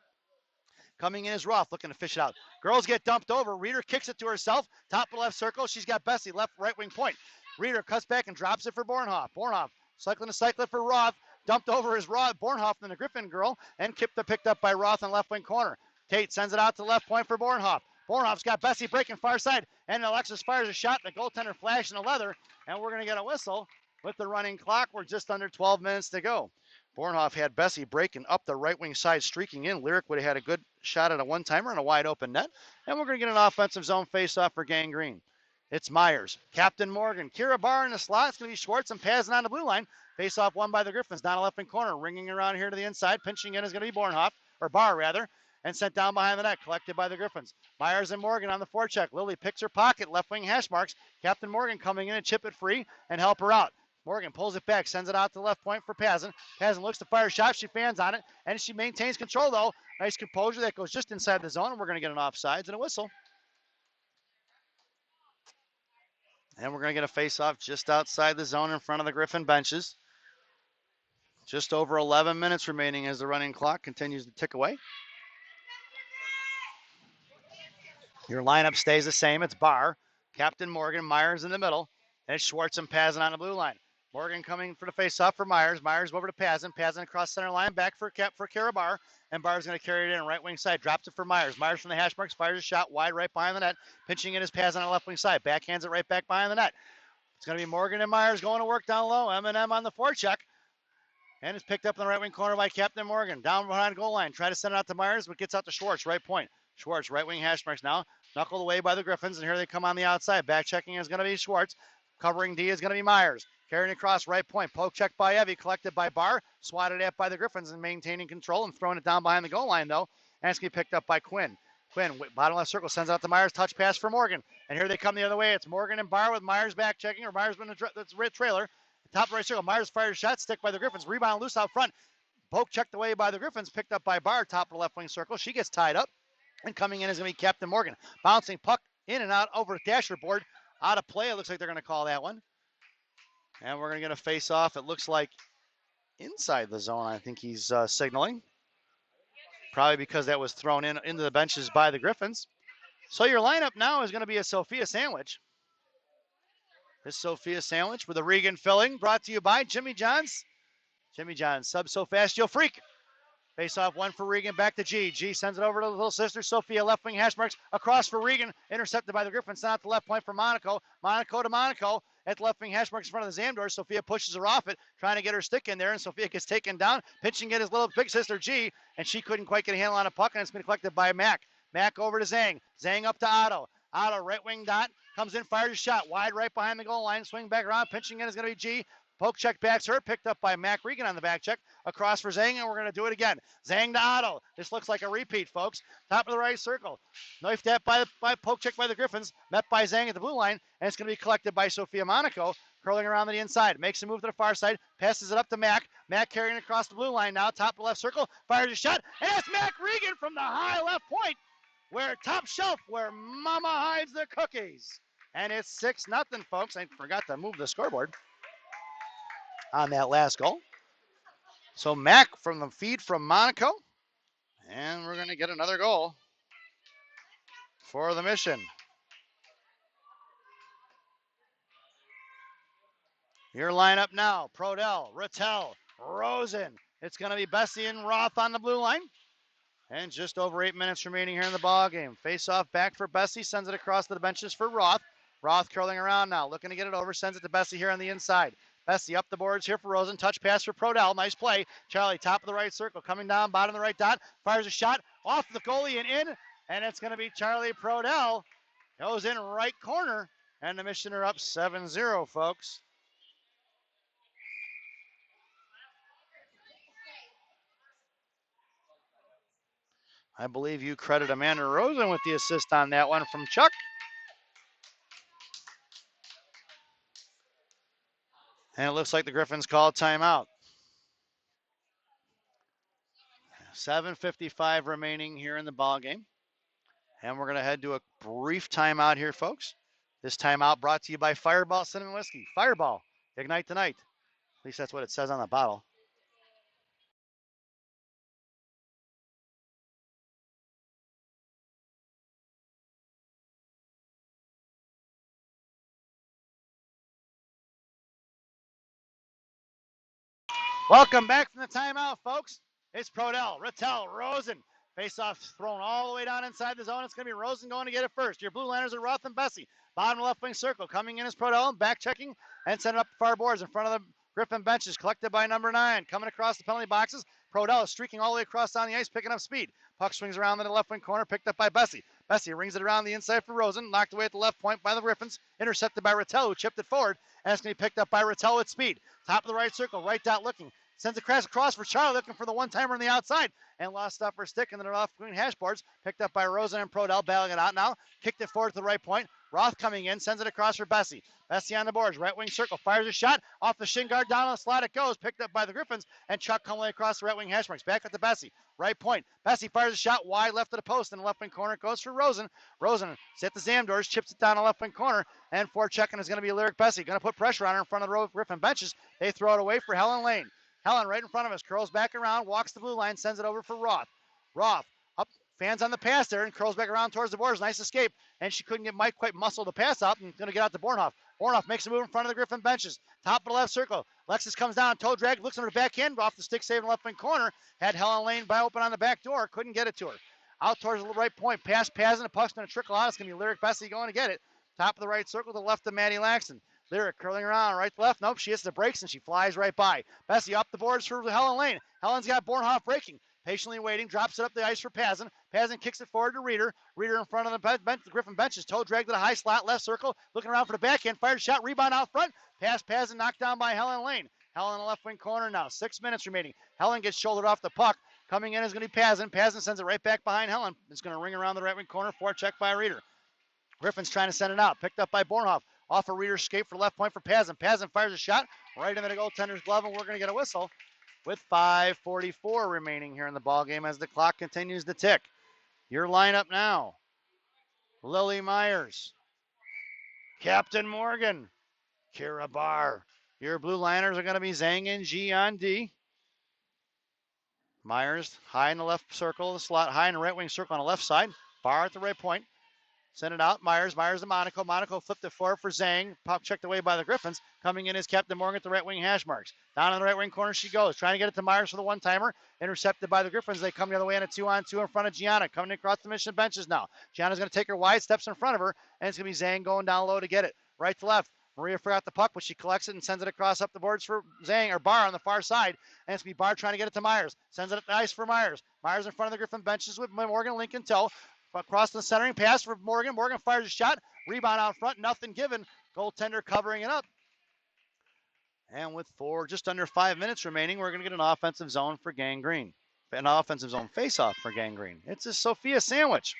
A: Coming in is Roth, looking to fish it out. Girls get dumped over. Reeder kicks it to herself. Top of the left circle. She's got Bessie, right wing point. Reeder cuts back and drops it for Bornhoff. Bornhoff cycling to cycle it for Roth. Dumped over is Bornhoff and the Griffin girl, and picked up by Roth on left wing corner. Tate sends it out to left point for Bornhoff. Bornhoff's got Bessie breaking far side, and Alexis fires a shot. The goaltender flashing the leather, and we're going to get a whistle with the running clock. We're just under 12 minutes to go. Bornhoff had Bessie breaking up the right wing side, streaking in. Lyric would have had a good shot at a one-timer and a wide open net, and we're going to get an offensive zone face-off for Gang Green. It's Myers, Captain Morgan, Kira Barr in the slot. It's going to be Schwartz and Pazin on the blue line. Face off won by the Gyphons down the left wing corner, ringing around here to the inside. Pinching in is going to be Bornhoff, or Barr rather, and sent down behind the net, collected by the Gyphons. Myers and Morgan on the forecheck. Lily picks her pocket, left wing hash marks. Captain Morgan coming in and chip it free and help her out. Morgan pulls it back, sends it out to the left point for Pazin. Pazin looks to fire a shot. She fans on it, and she maintains control, though. Nice composure. That goes just inside the zone, and we're going to get an offsides and a whistle. And we're going to get a face-off just outside the zone in front of the Griffin benches. Just over 11 minutes remaining as the running clock continues to tick away. Your lineup stays the same. It's Barr, Captain Morgan, Myers in the middle, and it's Schwartz and Pazin on the blue line. Morgan coming for the face-off for Myers. Myers over to Pazin. Pazin across center line, back for Kara Barr. And Barr's going to carry it in right wing side. Drops it for Myers. Myers from the hash marks, fires a shot wide right behind the net. Pinching in his Pazin on the left wing side. Backhands it right back behind the net. It's going to be Morgan and Myers going to work down low. M&M on the forecheck. And it's picked up in the right wing corner by Captain Morgan. Down behind goal line. Try to send it out to Myers, but gets out to Schwartz, right point. Schwartz, right wing hash marks now. Knuckled away by the Griffins, and here they come on the outside. Back checking is going to be Schwartz. Covering D is going to be Myers. Carrying across right point. Poke check by Evie. Collected by Barr. Swatted at by the Gyphons and maintaining control and throwing it down behind the goal line, though. And it's going to be picked up by Quinn. Quinn, bottom left circle, sends out to Myers. Touch pass for Morgan. And here they come the other way. It's Morgan and Barr with Myers back checking, or Myers with the red trailer. Top right circle. Myers fires a shot. Stick by the Gyphons. Rebound loose out front. Poke checked away by the Gyphons. Picked up by Barr. Top of the left wing circle. She gets tied up. And coming in is going to be Captain Morgan. Bouncing puck in and out over the dasher board. Out of play. It looks like they're going to call that one. And we're going to get a face off. It looks like inside the zone, I think he's signaling. Probably because that was thrown into the benches by the Gyphons. So your lineup now is going to be a Sophia sandwich. This Sophia sandwich with a Regan filling, brought to you by Jimmy John's. Jimmy John's, sub so fast you'll freak. Face off one for Regan, back to G. G sends it over to the little sister, Sophia, left wing hash marks, across for Regan, intercepted by the Gyphons, sent out the left point for Monaco. Monaco to Monaco at the left wing hash marks in front of the Zamdor. Sophia pushes her off it, trying to get her stick in there, and Sophia gets taken down, pitching at his little big sister G, and she couldn't quite get a handle on a puck, and it's been collected by Mac. Mac over to Zhang. Zhang up to Otto. Otto, right wing dot, comes in, fires a shot, wide right behind the goal line, swing back around, pinching in is going to be G. Poke check backs her, picked up by Mac Regan on the back check, across for Zhang, and we're going to do it again. Zhang to Otto. This looks like a repeat, folks. Top of the right circle. Knifed at by poke check by the Gyphons, met by Zhang at the blue line, and it's going to be collected by Sophia Monaco, curling around to the inside. Makes a move to the far side, passes it up to Mac. Mac carrying across the blue line now, top of the left circle, fires a shot, and it's Mac Regan from the high left point, where top shelf, where Mama hides the cookies. And it's 6-0, folks. I forgot to move the scoreboard on that last goal. So Mac from the feed from Monaco. And we're going to get another goal for the Mission. Your lineup now, Prodell, Rattel, Rosen. It's going to be Bessie and Roth on the blue line. And just over 8 minutes remaining here in the ball game. Face off back for Bessie, sends it across to the benches for Roth. Roth curling around now, looking to get it over, sends it to Bessie here on the inside. Bessie up the boards here for Rosen. Touch pass for Prodell. Nice play. Charlie, top of the right circle, coming down, bottom of the right dot. Fires a shot off the goalie and in. And it's going to be Charlie Prodell. Goes in right corner. And the Mission are up 7-0, folks. I believe you credit Amanda Rosen with the assist on that one from Chuck. And it looks like the Gyphons called timeout. 7:55 remaining here in the ball game. And we're going to head to a brief timeout here, folks. This timeout brought to you by Fireball Cinnamon Whiskey. Fireball, ignite the night. At least that's what it says on the bottle. Welcome back from the timeout, folks. It's Prodell, Rattel, Rosen. Face-off thrown all the way down inside the zone. It's going to be Rosen going to get it first. Your blue liners are Roth and Bessie. Bottom left wing circle. Coming in is Prodell, back checking and sending up the far boards in front of the Griffin benches. Collected by number 9. Coming across the penalty boxes. Prodell is streaking all the way across down the ice, picking up speed. Puck swings around in the left wing corner, picked up by Bessie. Bessie rings it around the inside for Rosen. Knocked away at the left point by the Griffins. Intercepted by Rattel, who chipped it forward. And it's going to be picked up by Rattel with speed. Top of the right circle, right dot looking. Sends a crash across for Charlie, looking for the one-timer on the outside. And lost off her stick, and then off green hash boards. Picked up by Rosen and Prodell, battling it out now. Kicked it forward to the right point. Roth coming in, sends it across for Bessie. Bessie on the boards, right wing circle, fires a shot. Off the shin guard, down on the slot it goes. Picked up by the Gyphons, and Chuck coming across the right wing hash marks. Back up to Bessie, right point. Bessie fires a shot wide left of the post, and the left wing corner goes for Rosen. Rosen set the Zamdors, chips it down the left wing corner, and for checking is going to be Lyric Bessie. Going to put pressure on her in front of the Griffin benches. They throw it away for Helen Lane. Helen right in front of us, curls back around, walks the blue line, sends it over for Roth. Roth up, fans on the pass there, and curls back around towards the boards. Nice escape, and she couldn't get Mike quite muscle the pass out, and going to get out to Bornhoff. Bornhoff makes a move in front of the Griffin benches. Top of the left circle. Lexus comes down, toe drag, looks under the backhand, off the stick save in the left wing corner. Had Helen Lane by open on the back door, couldn't get it to her. Out towards the right point, pass Pazin, the puck's going to trickle out. It's going to be Lyric Bessie going to get it. Top of the right circle to the left of Maddie Laxton. Lyric curling around, right to left. Nope, she hits the brakes and she flies right by. Bessie up the boards for Helen Lane. Helen's got Bornhoff breaking. patiently waiting, drops it up the ice for Pazin. Pazin kicks it forward to Reeder. Reeder in front of the bench. The Griffin bench is toe dragged to the high slot, left circle, looking around for the backhand, fired shot, rebound out front. Pass Pazin, knocked down by Helen Lane. Helen in the left wing corner now. 6 minutes remaining. Helen gets shouldered off the puck. Coming in is going to be Pazin. Pazin sends it right back behind Helen. It's going to ring around the right wing corner. Forecheck by Reeder. Griffin's trying to send it out. Picked up by Bornhoff. Off a Reeder's skate for left point for Pazin. Pazin fires a shot right into the goaltender's glove, and we're going to get a whistle with 5:44 remaining here in the ballgame as the clock continues to tick. Your lineup now. Lily Myers. Captain Morgan. Kira Barr. Your blue liners are going to be Zhang and G on D. Myers high in the left circle of the slot, high in the right wing circle on the left side. Barr at the right point. Send it out. Myers to Monaco. Monaco flipped it forward for Zhang. Pop checked away by the Griffins. Coming in is Captain Morgan at the right wing hash marks. Down in the right wing corner she goes. Trying to get it to Myers for the one-timer. Intercepted by the Griffins. They come the other way in a 2-on-2 in front of Gianna. Coming across the mission benches now. Gianna's going to take her wide, steps in front of her, and it's going to be Zhang going down low to get it. Right to left. Maria forgot the puck, but she collects it and sends it across up the boards for Zhang, or Barr on the far side. And it's going to be Barr trying to get it to Myers. Sends it up the ice for Myers. Myers in front of the Griffin benches with Morgan Lincoln toe. Across the centering pass for Morgan. Morgan fires a shot. Rebound out front. Nothing given. Goaltender covering it up. And with just under 5 minutes remaining, we're going to get an offensive zone for Gangrene. An offensive zone face-off for Gangrene. It's a Sophia sandwich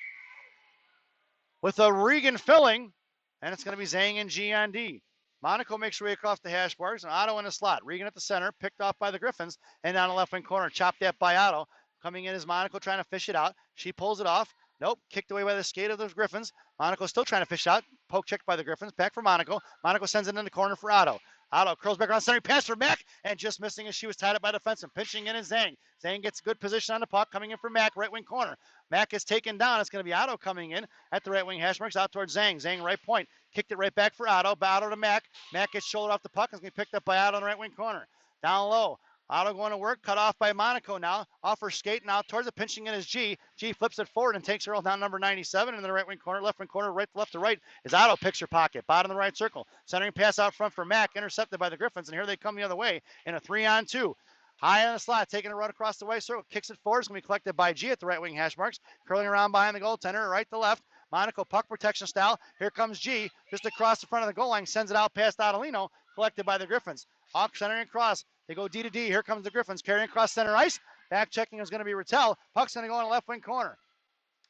A: with a Regan filling, and it's going to be Zhang and G on D. Monaco makes her way across the hash bars, and Otto in the slot. Regan at the center, picked off by the Griffins, and down the left wing corner, chopped at by Otto. Coming in is Monaco trying to fish it out. She pulls it off. Nope, kicked away by the skate of those Griffins. Monaco still trying to fish out. Poke checked by the Griffins. Back for Monaco. Monaco sends it in the corner for Otto. Otto curls back around center. Pass for Mack. And just missing as she was tied up by the defenseman. Pinching in is Zhang. Zhang gets good position on the puck. Coming in for Mack, right wing corner. Mack is taken down. It's going to be Otto coming in at the right wing hash marks out towards Zhang. Zhang right point. Kicked it right back for Otto. Otto to Mack. Mack gets shouldered off the puck. It's going to be picked up by Otto on the right wing corner. Down low. Otto going to work, cut off by Monaco now. Off her skate now towards the pinching in is G. G flips it forward and takes her down number 97 in the right wing corner, left wing corner, right left to right is Otto picks her pocket. Bottom of the right circle. Centering pass out front for Mack, intercepted by the Griffins, and here they come the other way in a 3-on-2. High on the slot, taking a run across the white circle, kicks it forward. It's going to be collected by G at the right wing hash marks, curling around behind the goaltender, right to left. Monaco puck protection style. Here comes G, just across the front of the goal line, sends it out past Adelino, collected by the Griffins. Hawk centering across. They go D to D. Here comes the Griffins carrying across center ice. Back checking is going to be Rattel. Puck's going to go in the left wing corner.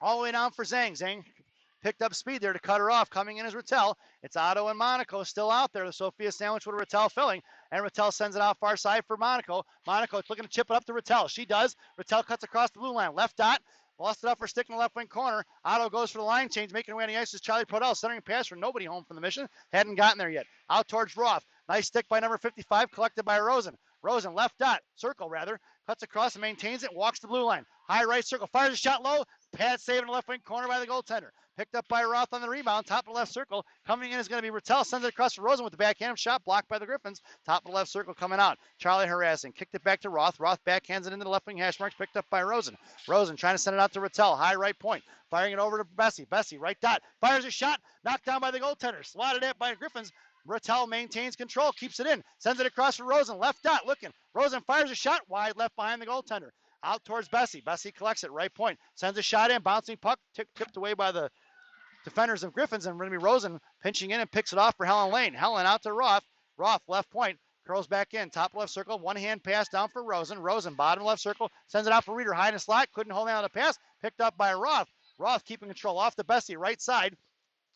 A: All the way down for Zhang. Zhang picked up speed there to cut her off. Coming in is Rattel. It's Otto and Monaco still out there. The Sophia sandwich with Rattel filling. And Rattel sends it out far side for Monaco. Monaco looking to chip it up to Rattel. She does. Rattel cuts across the blue line. Left dot. Lost it up for stick in the left wing corner. Otto goes for the line change. Making her way on the ice is Charlie Podell. Centering pass for nobody home from the mission. Hadn't gotten there yet. Out towards Roth. Nice stick by number 55. Collected by Rosen. Rosen, left dot, circle rather, cuts across and maintains it, walks the blue line. High right circle, fires a shot low, pad save in the left wing corner by the goaltender. Picked up by Roth on the rebound, top of the left circle. Coming in is going to be Rattel, sends it across for Rosen with the backhand shot, blocked by the Griffins. Top of the left circle coming out. Charlie harassing, kicked it back to Roth. Roth backhands it into the left wing hash marks, picked up by Rosen. Rosen trying to send it out to Rattel, high right point. Firing it over to Bessie. Bessie, right dot, fires a shot, knocked down by the goaltender. Slotted at by the Griffins. Rattel maintains control, keeps it in, sends it across for Rosen, left dot, looking. Rosen fires a shot, wide left behind the goaltender. Out towards Bessie. Bessie collects it, right point, sends a shot in, bouncing puck, tipped away by the defenders of Griffins, and going to be Rosen pinching in and picks it off for Helen Lane. Helen out to Roth. Roth, left point, curls back in, top left circle, one hand pass down for Rosen. Rosen, bottom left circle, sends it out for Reeder, high in the slot, couldn't hold down the pass, picked up by Roth. Roth keeping control off the Bessie, right side,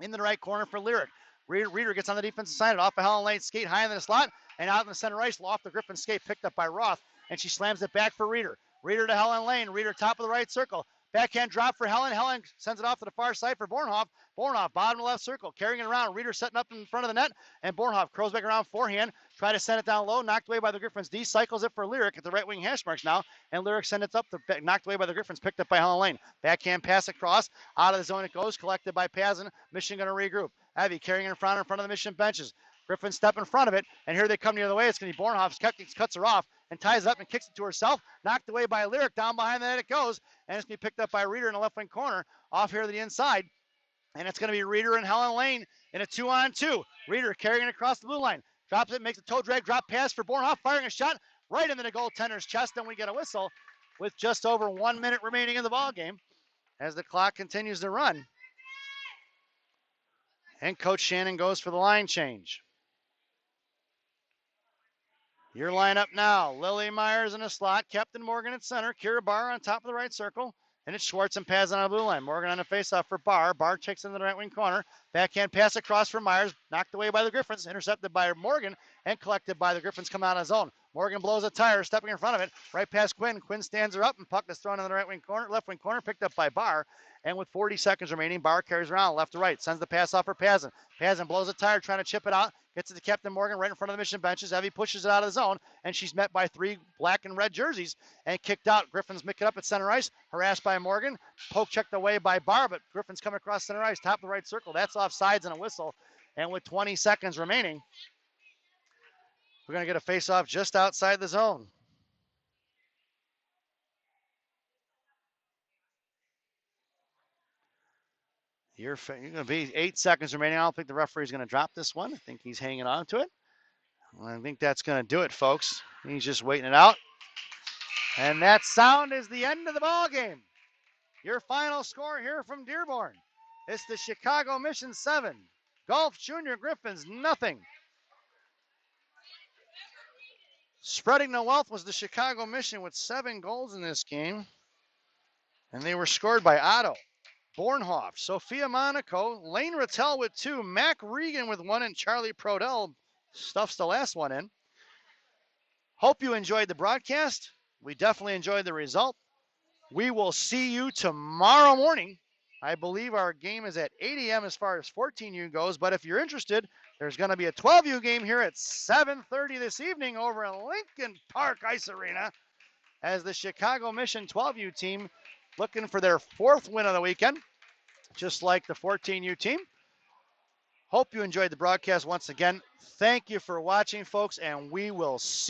A: into the right corner for Lyric. Reeder gets on the defensive side, off of Helen Lane, skate high in the slot, and out in the center ice, off the Griffin skate, picked up by Roth, and she slams it back for Reeder. Reeder to Helen Lane, Reeder top of the right circle. Backhand drop for Helen. Helen sends it off to the far side for Bornhoff. Bornhoff, bottom left circle, carrying it around. Reeder setting up in front of the net, and Bornhoff curls back around forehand. Try to send it down low, knocked away by the Griffins. D cycles it for Lyric at the right wing hash marks now, and Lyric sends it up, knocked away by the Griffins, picked up by Helen Lane. Backhand pass across, out of the zone it goes, collected by Pazin. Mission going to regroup. Abby carrying it in front of the Mission benches. Griffin step in front of it, and here they come the other way. It's going to be Bornhoff, cuts her off, and ties it up and kicks it to herself. Knocked away by Lyric, down behind the net it goes, and it's going to be picked up by Reeder in the left wing corner, off here to the inside. And it's going to be Reeder and Helen Lane in a 2-on-2. Reeder carrying it across the blue line. Drops it, makes a toe drag, drop pass for Bornhoff, firing a shot right into the goaltender's chest, and we get a whistle. with just over 1 minute remaining in the ball game as the clock continues to run. And Coach Shannon goes for the line change. Your lineup now, Lily Myers in a slot, Captain Morgan at center, Kira Barr on top of the right circle, and it's Schwartz and Paz on the blue line. Morgan on the faceoff for Barr. Barr takes in the right wing corner. Backhand pass across for Myers, knocked away by the Gyphons, intercepted by Morgan, and collected by the Gyphons coming out of zone. Morgan blows a tire, stepping in front of it, right past Quinn. Quinn stands her up, and puck is thrown in the right wing corner, left wing corner, picked up by Barr. And with 40 seconds remaining, Barr carries around left to right, sends the pass off for Pazin. Pazin blows a tire, trying to chip it out, gets it to Captain Morgan right in front of the mission benches. Evie pushes it out of the zone, and she's met by 3 black and red jerseys and kicked out. Griffins pick it up at center ice, harassed by Morgan. Poke checked away by Barr, but Griffins come across center ice, top of the right circle. That's offsides and a whistle. And with 20 seconds remaining, we're going to get a face-off just outside the zone. You're going to be 8 seconds remaining. I don't think the referee's going to drop this one. I think he's hanging on to it. Well, I think that's going to do it, folks. He's just waiting it out. And that sound is the end of the ball game. Your final score here from Dearborn. It's the Chicago Mission 7, Guelph Junior Griffins nothing. Spreading the wealth was the Chicago Mission with 7 goals in this game. And they were scored by Otto, Bornhoff, Sophia Monaco, Lane Rattel with 2, Mac Regan with 1, and Charlie Prodell stuffs the last one in. Hope you enjoyed the broadcast. We definitely enjoyed the result. We will see you tomorrow morning. I believe our game is at 8 a.m. as far as 14U goes, but if you're interested, there's going to be a 12U game here at 7:30 this evening over in Lincoln Park Ice Arena as the Chicago Mission 12U team looking for their 4th win of the weekend, just like the 14U team. Hope you enjoyed the broadcast once again. Thank you for watching, folks, and we will see